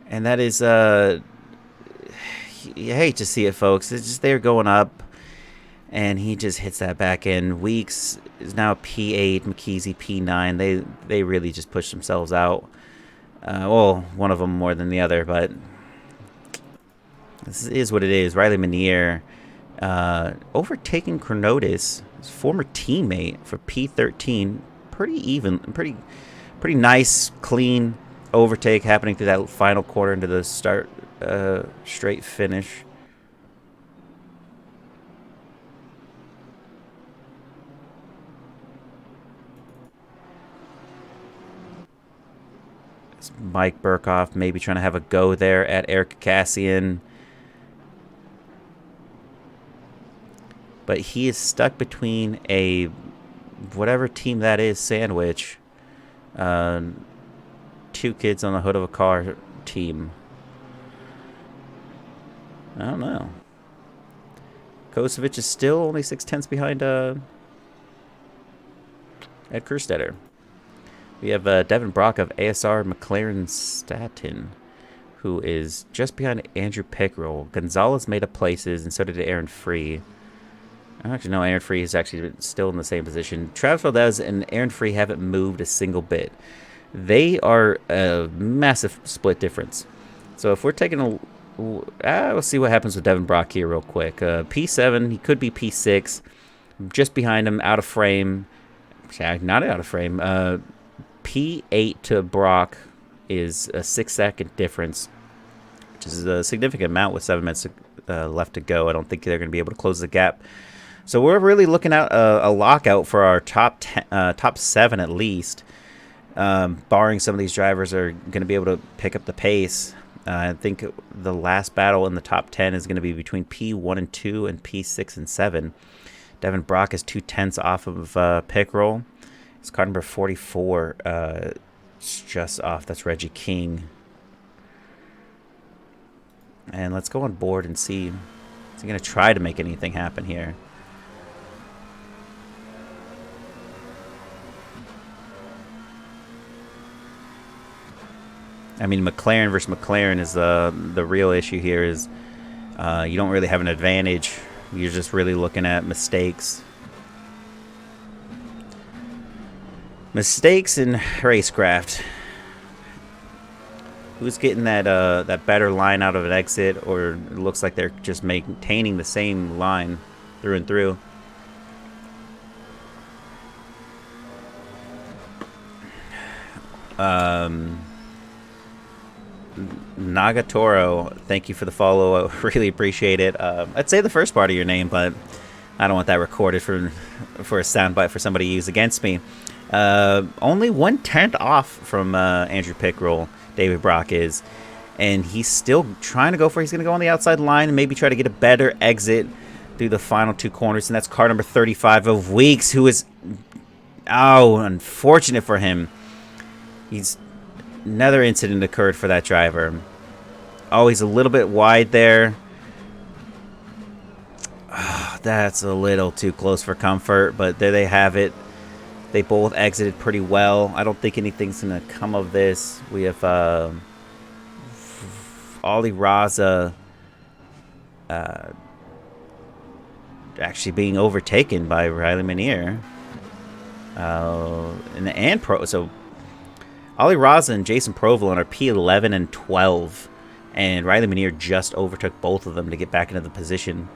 And that is, you hate to see it, folks. It's just they're going up, and he just hits that back end. Weeks is now P8, McKeezy P9. They really just pushed themselves out. Well, one of them more than the other, but this is what it is. Riley Minier overtaking Chronotis, his former teammate, for P13. Pretty even, pretty nice, clean overtake happening through that final quarter into the start straight finish. It's Mike Burkhoff maybe trying to have a go there at Eric Cassian, but he is stuck between a whatever team that is sandwich. Two kids on the hood of a car team. I don't know. Kostovich is still only 6/10 behind Ed Kerstetter. We have Devin Brock of ASR McLaren Staten, who is just behind Andrew Pickrell. Gonzalez made up places, and so did Aaron Free. Actually, no, Aaron Free is actually still in the same position. Travis Valdez and Aaron Free haven't moved a single bit. They are a massive split difference. So if we're taking we'll see what happens with Devin Brock here real quick. P7, he could be P6. Just behind him, out of frame. Not out of frame. P8 to Brock is a 6-second difference, which is a significant amount with 7 minutes left to go. I don't think they're going to be able to close the gap. So we're really looking at a lockout for our top 7 at least. barring some of these drivers are going to be able to pick up the pace. I think the last battle in the top 10 is going to be between P1 and 2 and P6 and 7. Devin Brock is 2/10 off of pick roll. It's car number 44. It's just off. That's Reggie King. And let's go on board and see. Is he going to try to make anything happen here? I mean, McLaren versus McLaren is the real issue here. Is you don't really have an advantage. You're just really looking at mistakes. Mistakes in racecraft. Who's getting that better line out of an exit, or it looks like they're just maintaining the same line through and through. Nagatoro, thank you for the follow. I really appreciate it. I'd say the first part of your name, but I don't want that recorded for a soundbite for somebody to use against me. Only 1/10 off from Andrew Pickrell. David Brock is, and he's still trying to go for. He's going to go on the outside line and maybe try to get a better exit through the final two corners, and that's car number 35 of Weeks, who is, oh, unfortunate for him. Another incident occurred for that driver. Oh, he's a little bit wide there. Oh, that's a little too close for comfort, but there they have it. They both exited pretty well. I don't think anything's going to come of this. We have Ollie Raza actually being overtaken by Riley Minier. So Ollie Raza and Jason Provolone are P11 and 12. And Riley Minier just overtook both of them to get back into the position.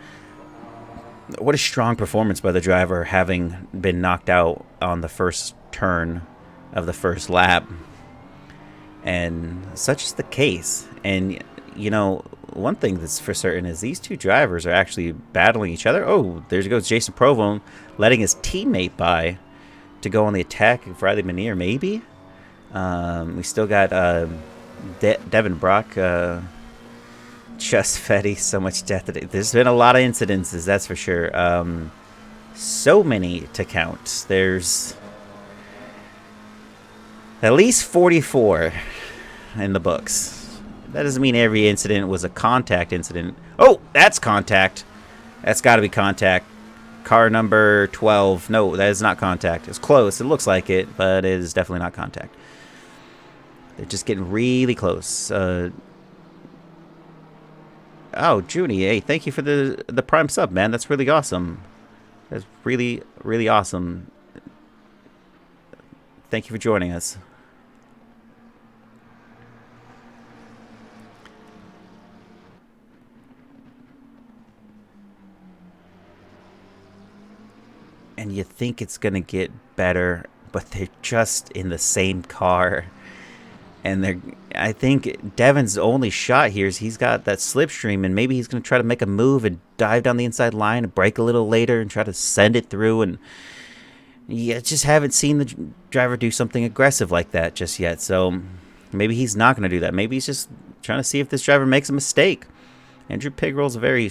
What a strong performance by the driver, having been knocked out on the first turn of the first lap. And such is the case. And, you know, one thing that's for certain is these two drivers are actually battling each other. Oh, there goes Jason Provolone letting his teammate by to go on the attack of Riley Minier, maybe. We still got Devin Brock, just Fetty, so much death today. There's been a lot of incidences, that's for sure. So many to count. There's at least 44 in the books. That doesn't mean every incident was a contact incident. Oh, that's contact. That's got to be contact. Car number 12. No, that is not contact. It's close. It looks like it, but it is definitely not contact. They're just getting really close. Oh, Junie, hey, thank you for the Prime sub, man. That's really awesome. That's really, really awesome. Thank you for joining us. And you think it's going to get better, but they're just in the same car. And I think Devin's only shot here is he's got that slipstream, and maybe he's going to try to make a move and dive down the inside line and brake a little later and try to send it through. And you just haven't seen the driver do something aggressive like that just yet. So maybe he's not going to do that. Maybe he's just trying to see if this driver makes a mistake. Andrew Pickrell's a very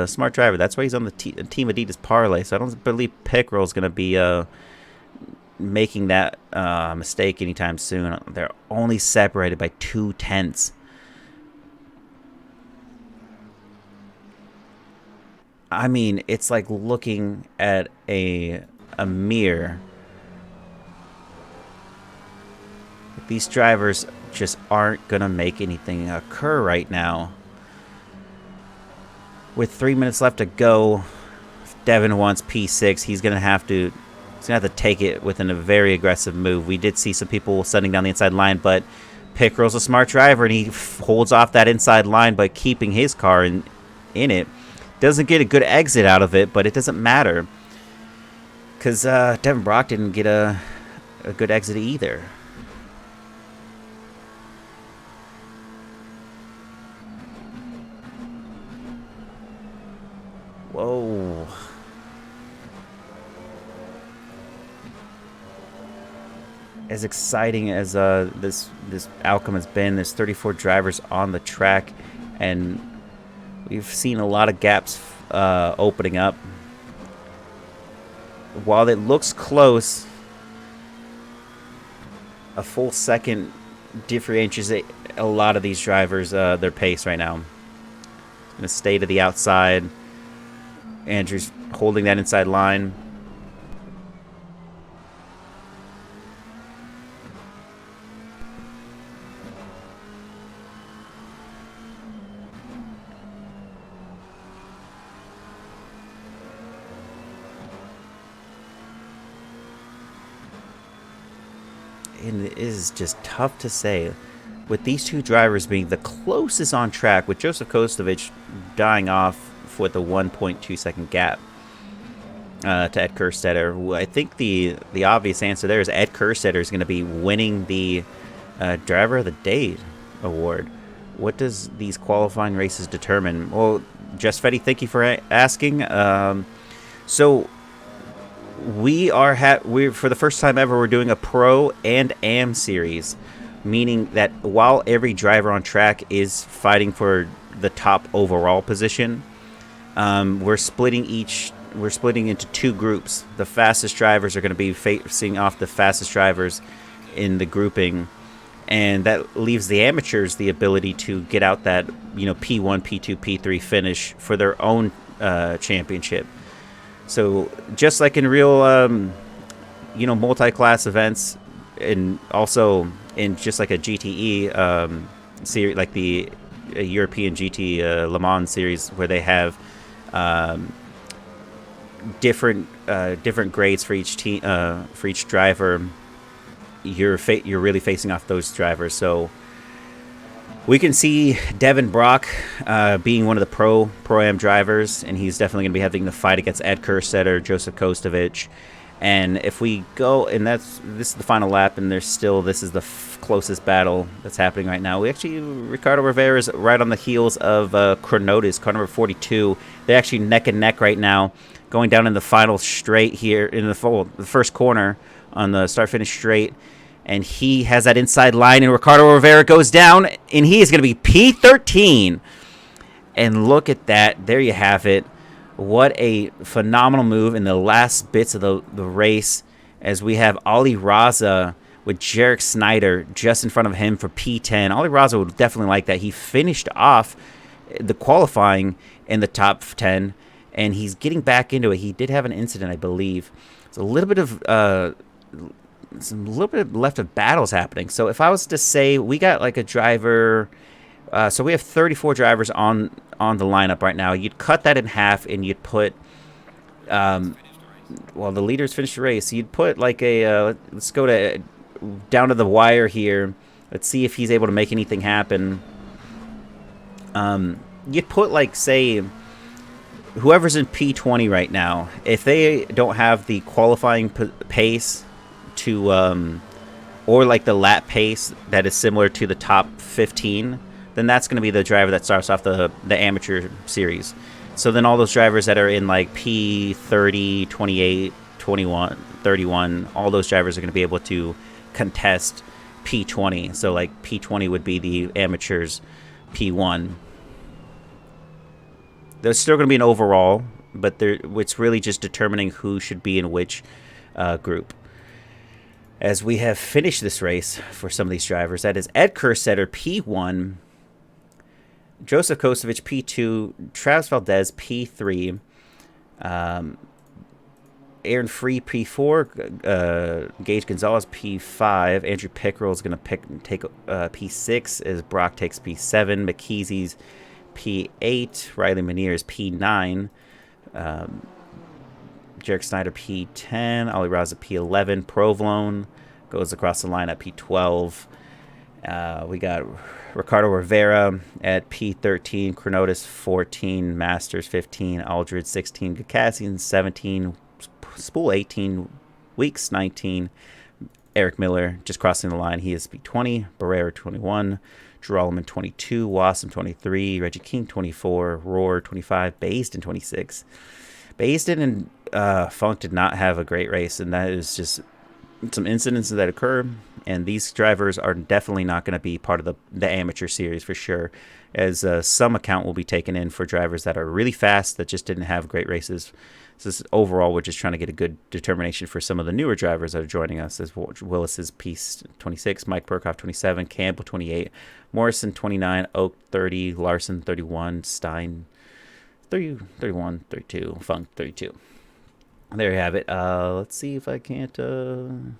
smart driver. That's why he's on the Team Adidas parlay. So I don't believe Pickrell's going to be making that mistake anytime soon. They're only separated by 2/10. I mean, it's like looking at a mirror. These drivers just aren't gonna make anything occur right now. With 3 minutes left to go, if Devin wants P6, he's gonna have to take it within a very aggressive move. We did see some people setting down the inside line, but Pickrell's a smart driver, and he holds off that inside line by keeping his car in it. Doesn't get a good exit out of it, but it doesn't matter, because Devin Brock didn't get a good exit either. Whoa. as exciting as this outcome has been. There's 34 drivers on the track, and we've seen a lot of gaps opening up. While it looks close, a full second differentiates a lot of these drivers their pace right now. Going to stay to the outside. Andrew's holding that inside line. And it is just tough to say. With these two drivers being the closest on track, with Joseph Kostovich dying off with a 1.2 second gap to Ed Kerstetter. I think the obvious answer there is Ed Kerstetter is going to be winning the Driver of the Day award. What does these qualifying races determine? Well, Jess Fetty, thank you for asking. So we for the first time ever, we're doing a Pro and Am series, meaning that while every driver on track is fighting for the top overall position, we're splitting into two groups. The fastest drivers are going to be facing off the fastest drivers in the grouping, and that leaves the amateurs the ability to get out that P1, P2, P3 finish for their own championship. So just like in real multi-class events, and also in just like a GTE series, like the European GT Le Mans series, where they have different grades for each team, for each driver. You're really facing off those drivers. So we can see Devin Brock being one of the Pro-Am drivers, and he's definitely going to be having the fight against Ed Kerstetter, Joseph Kostovich. And if we go, and this is the final lap, and this is the closest battle that's happening right now. Ricardo Rivera is right on the heels of Chronotis, car number 42. They're actually neck and neck right now, going down in the final straight here in the first corner on the start-finish straight. And he has that inside line, and Ricardo Rivera goes down, and he is going to be P13. And look at that. There you have it. What a phenomenal move in the last bits of the race, as we have Ali Raza with Jarek Snyder just in front of him for P10. Ali Raza would definitely like that. He finished off the qualifying in the top 10, and he's getting back into it. He did have an incident, I believe. It's a little bit left of battles happening. So if I was to say we got like a driver, so we have 34 drivers on the lineup right now. You'd cut that in half, and you'd put, the leaders finished the race. So you'd put like let's go down to the wire here. Let's see if he's able to make anything happen. You'd put like, say, whoever's in P20 right now, if they don't have the qualifying pace to or like the lap pace that is similar to the top 15, then that's going to be the driver that starts off the amateur series. So then all those drivers that are in like P30, 28, 21, 31, all those drivers are going to be able to contest P20. So like P20 would be the amateurs P1. There's still going to be an overall, but it's really just determining who should be in which group. As we have finished this race for some of these drivers, that is Ed Kerstetter, P1, Joseph Kostovich, P2, Travis Valdez, P3, Aaron Free, P4, Gage Gonzalez, P5, Andrew Pickrell is going to take P6 as Brock takes P7, McKeesy's P8, Riley Manier is P9, Jarek Snyder P10, Ali Raza P11, Provlone goes across the line at P12. We got Ricardo Rivera at P13, Chronotis 14, Masters 15, Aldred 16, Gakassian 17, Spool 18, Weeks 19, Eric Miller just crossing the line. He is P20, Barrera 21, Geralman 22, Wassam 23, Reggie King 24, Roar 25, Baisden 26. Baisden and Funk did not have a great race, and that is just some incidents that occur, and these drivers are definitely not going to be part of the amateur series for sure, as some account will be taken in for drivers that are really fast that just didn't have great races. So this, overall, we're just trying to get a good determination for some of the newer drivers that are joining us, as Willis is Peace 26, Mike Burkhoff 27, Campbell 28, Morrison 29, Oak 30, Larson 31, Stein 30, 31, 32, Funk 32. There you have it. Let's see if I can't. Here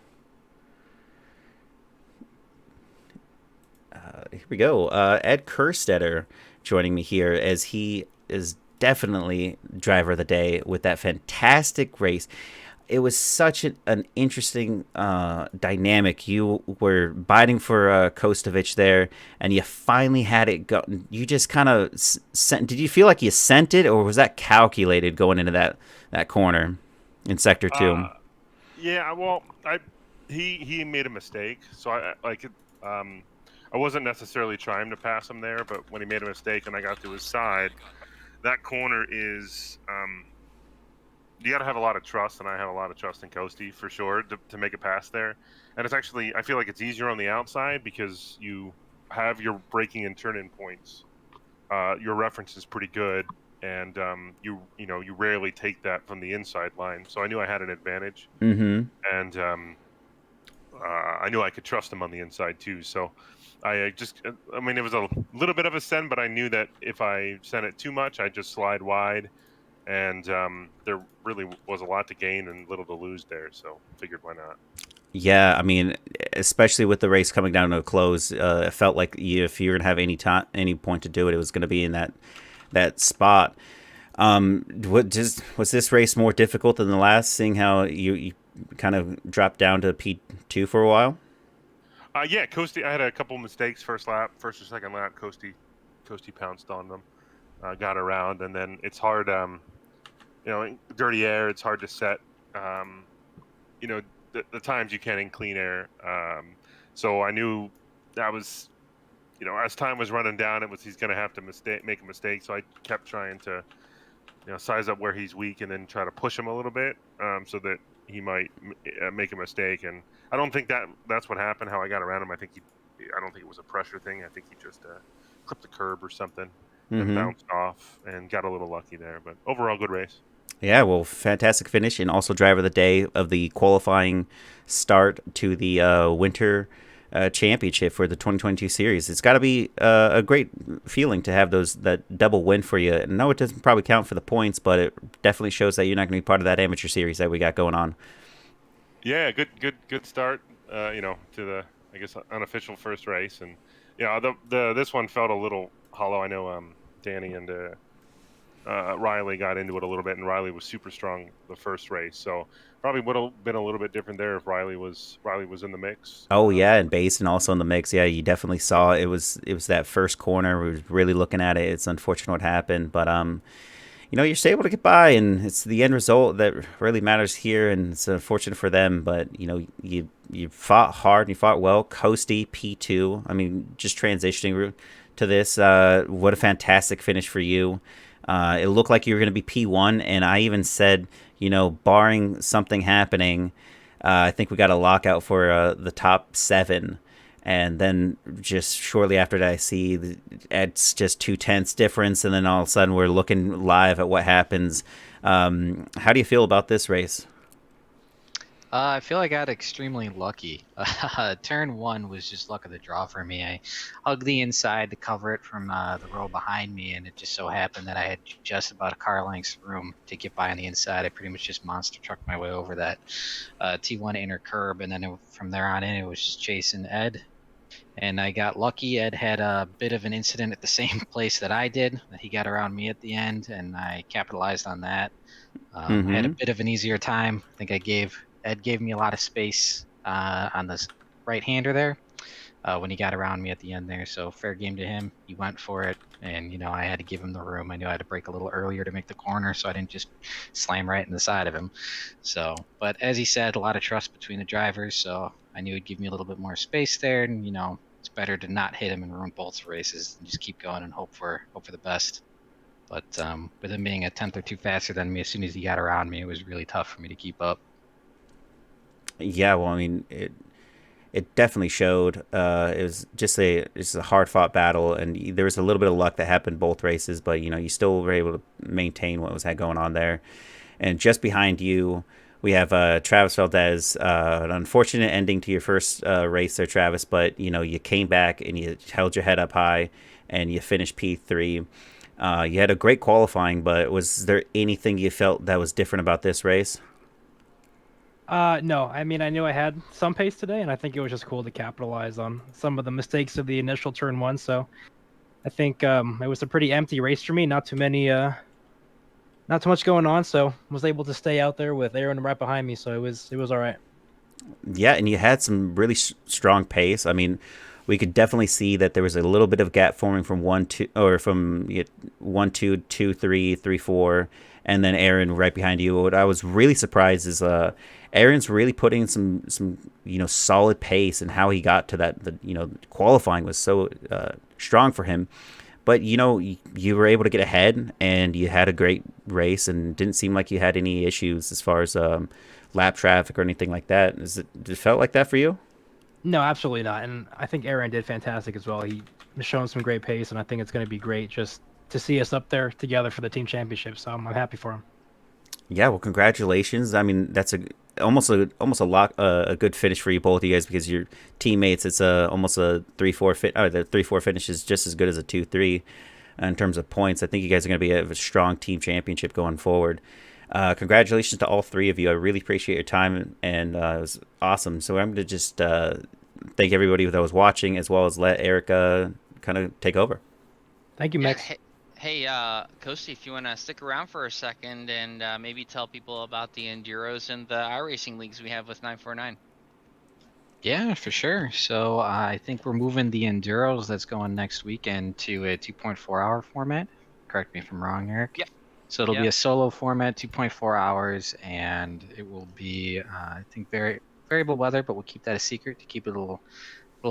we go. Ed Kerstetter joining me here, as he is definitely driver of the day with that fantastic race. It was such an interesting dynamic. You were biting for Kostovich there, and you finally had it go. You just kind of sent. Did you feel like you sent it, or was that calculated going into that corner in sector 2? Yeah, well, he made a mistake, so I wasn't necessarily trying to pass him there, but when he made a mistake and I got to his side, that corner is you got to have a lot of trust, and I have a lot of trust in Coasty for sure to make a pass there. And it's actually, I feel like it's easier on the outside because you have your braking and turn-in points. Your reference is pretty good, and you rarely take that from the inside line. So I knew I had an advantage, Mm-hmm. and I knew I could trust him on the inside too. So I mean, it was a little bit of a send, but I knew that if I sent it too much, I'd just slide wide, and there really was a lot to gain and little to lose there. So figured why not. Yeah, I mean, especially with the race coming down to a close, it felt like if you were gonna have any point to do it, it was gonna be in that spot. Was this race more difficult than the last, seeing how you kind of dropped down to P2 for a while? Yeah, Coasty. I had a couple mistakes first or second lap. Coasty pounced on them, got around, and then it's hard. Dirty air. It's hard to set. You know, the times you can in clean air. So I knew that was, as time was running down, he's going to have to make a mistake. So I kept trying to, size up where he's weak and then try to push him a little bit, so that he might make a mistake. And I don't think that's what happened. How I got around him, I don't think it was a pressure thing. I think he just clipped the curb or something and Mm-hmm. bounced off and got a little lucky there. But overall, good race. Yeah, well, fantastic finish, and also driver of the day of the qualifying start to the winter championship for the 2022 series. It's got to be a great feeling to have that double win for you. No, it doesn't probably count for the points, but it definitely shows that you're not going to be part of that amateur series that we got going on. Yeah, good start. To the, I guess, unofficial first race, and this one felt a little hollow. I know Danny and Riley got into it a little bit, and Riley was super strong the first race, so probably would have been a little bit different there if Riley was in the mix. Oh yeah, and Basin also in the mix. Yeah, you definitely saw it was that first corner. We was really looking at it. It's unfortunate what happened, but you're still able to get by, and it's the end result that really matters here. And it's unfortunate for them, but you fought hard and you fought well. Coasty P2. I mean, just transitioning to this, what a fantastic finish for you. It looked like you were going to be P1, and I even said, barring something happening, I think we got a lockout for the top 7. And then just shortly after that, I see it's just 2/10 difference, and then all of a sudden we're looking live at what happens. How do you feel about this race? I feel like I got extremely lucky. Turn 1 was just luck of the draw for me. I hugged the inside to cover it from the row behind me, and it just so happened that I had just about a car length's room to get by on the inside. I pretty much just monster trucked my way over that T1 inner curb, and then from there on in, it was just chasing Ed. And I got lucky. Ed had a bit of an incident at the same place that I did. He got around me at the end, and I capitalized on that. Had a bit of an easier time. I think Ed gave me a lot of space on the right-hander there when he got around me at the end there. So fair game to him. He went for it, and I had to give him the room. I knew I had to brake a little earlier to make the corner, so I didn't just slam right in the side of him. So, but as he said, a lot of trust between the drivers. So I knew he'd give me a little bit more space there, and it's better to not hit him and ruin both races and just keep going and hope for the best. But with him being a tenth or two faster than me, as soon as he got around me, it was really tough for me to keep up. Yeah, well, I mean, it definitely showed. It was just a hard fought battle, and there was a little bit of luck that happened both races, but you still were able to maintain what was going on there. And just behind you, we have Travis Valdez. An unfortunate ending to your first race there, Travis, but you came back and you held your head up high, and you finished P3. You had a great qualifying, but was there anything you felt that was different about this race? No, I mean, I knew I had some pace today, and I think it was just cool to capitalize on some of the mistakes of the initial turn one. So I think it was a pretty empty race for me. Not too much going on, so was able to stay out there with Aaron right behind me. So it was all right. Yeah, and you had some really strong pace. I mean, we could definitely see that there was a little bit of gap forming from 1 2, or from 1 2 2 3 3 4, and then Aaron right behind you. What I was really surprised is Aaron's really putting some solid pace, and how he got to that. Qualifying was so strong for him. But you were able to get ahead, and you had a great race, and didn't seem like you had any issues as far as lap traffic or anything like that. Did it felt like that for you? No, absolutely not. And I think Aaron did fantastic as well. He was showing some great pace, and I think it's going to be great just to see us up there together for the team championship. So I'm happy for him. Yeah, well, congratulations. I mean, that's a good finish for you both of you guys, because your teammates. It's almost a 3-4 fit. The 3-4 finish is just as good as a 2-3 in terms of points. I think you guys are going to be a strong team championship going forward. Congratulations to all three of you. I really appreciate your time, and it was awesome. So I'm going to just thank everybody that was watching, as well as let Erica kind of take over. Thank you, Yeah, Mix. hey, Kosti, if you want to stick around for a second and maybe tell people about the Enduros and the iRacing leagues we have with 949. Yeah, for sure. So I think we're moving the Enduros that's going next weekend to a 2.4-hour format. Correct me if I'm wrong, Eric. Yep. So it'll be Yep. a solo format, 2.4 hours, and it will be, I think, very variable weather, but we'll keep that a secret to keep it a little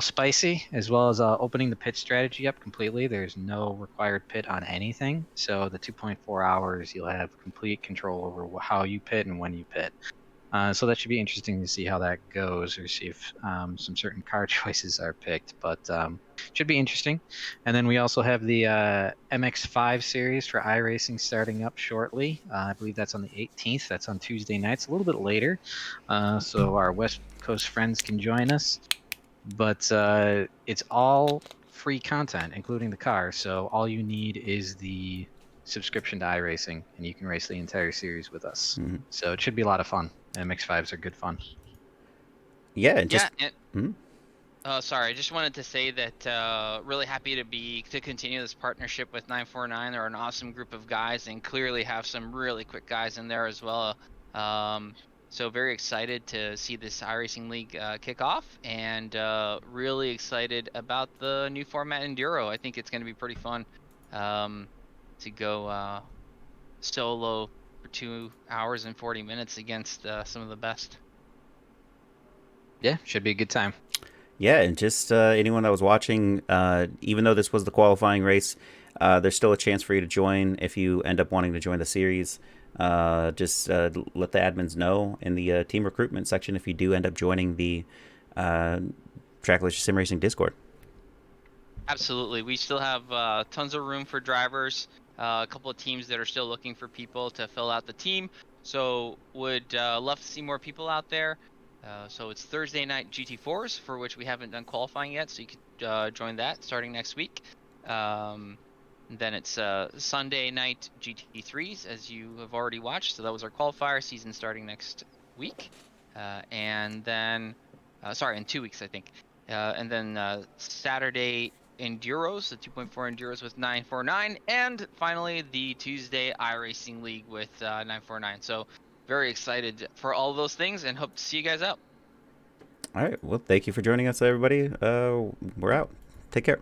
spicy, as well as opening the pit strategy up completely. There's no required pit on anything. So the 2.4 hours, you'll have complete control over how you pit and when you pit. So that should be interesting to see how that goes, or see if some certain car choices are picked. But should be interesting. And then we also have the MX5 series for iRacing starting up shortly. I believe that's on the 18th. That's on Tuesday nights, a little bit later, so our West Coast friends can join us. But it's all free content, including the car. So all you need is the subscription to iRacing, and you can race the entire series with us. Mm-hmm. So it should be a lot of fun. MX5s are good fun. Yeah, and just Yeah. Sorry, I just wanted to say that really happy to continue this partnership with 949. They're an awesome group of guys, and clearly have some really quick guys in there as well. So very excited to see this iRacing League kick off, and really excited about the new format Enduro. I think it's going to be pretty fun to go solo for 2 hours and 40 minutes against some of the best. Yeah, should be a good time. Yeah, and just anyone that was watching, even though this was the qualifying race, there's still a chance for you to join if you end up wanting to join the series. Just let the admins know in the team recruitment section if you do end up joining the Trackless Sim Racing Discord. Absolutely. We still have tons of room for drivers, a couple of teams that are still looking for people to fill out the team. So would love to see more people out there. So it's Thursday night GT4s, for which we haven't done qualifying yet, so you could join that starting next week. Then it's Sunday night GT3s, as you have already watched. So that was our qualifier season starting next week. And then, in 2 weeks, I think. And then Saturday Enduros, the 2.4 Enduros with 949. And finally, the Tuesday iRacing League with 949. So very excited for all those things, and hope to see you guys out. All right. Well, thank you for joining us, everybody. We're out. Take care.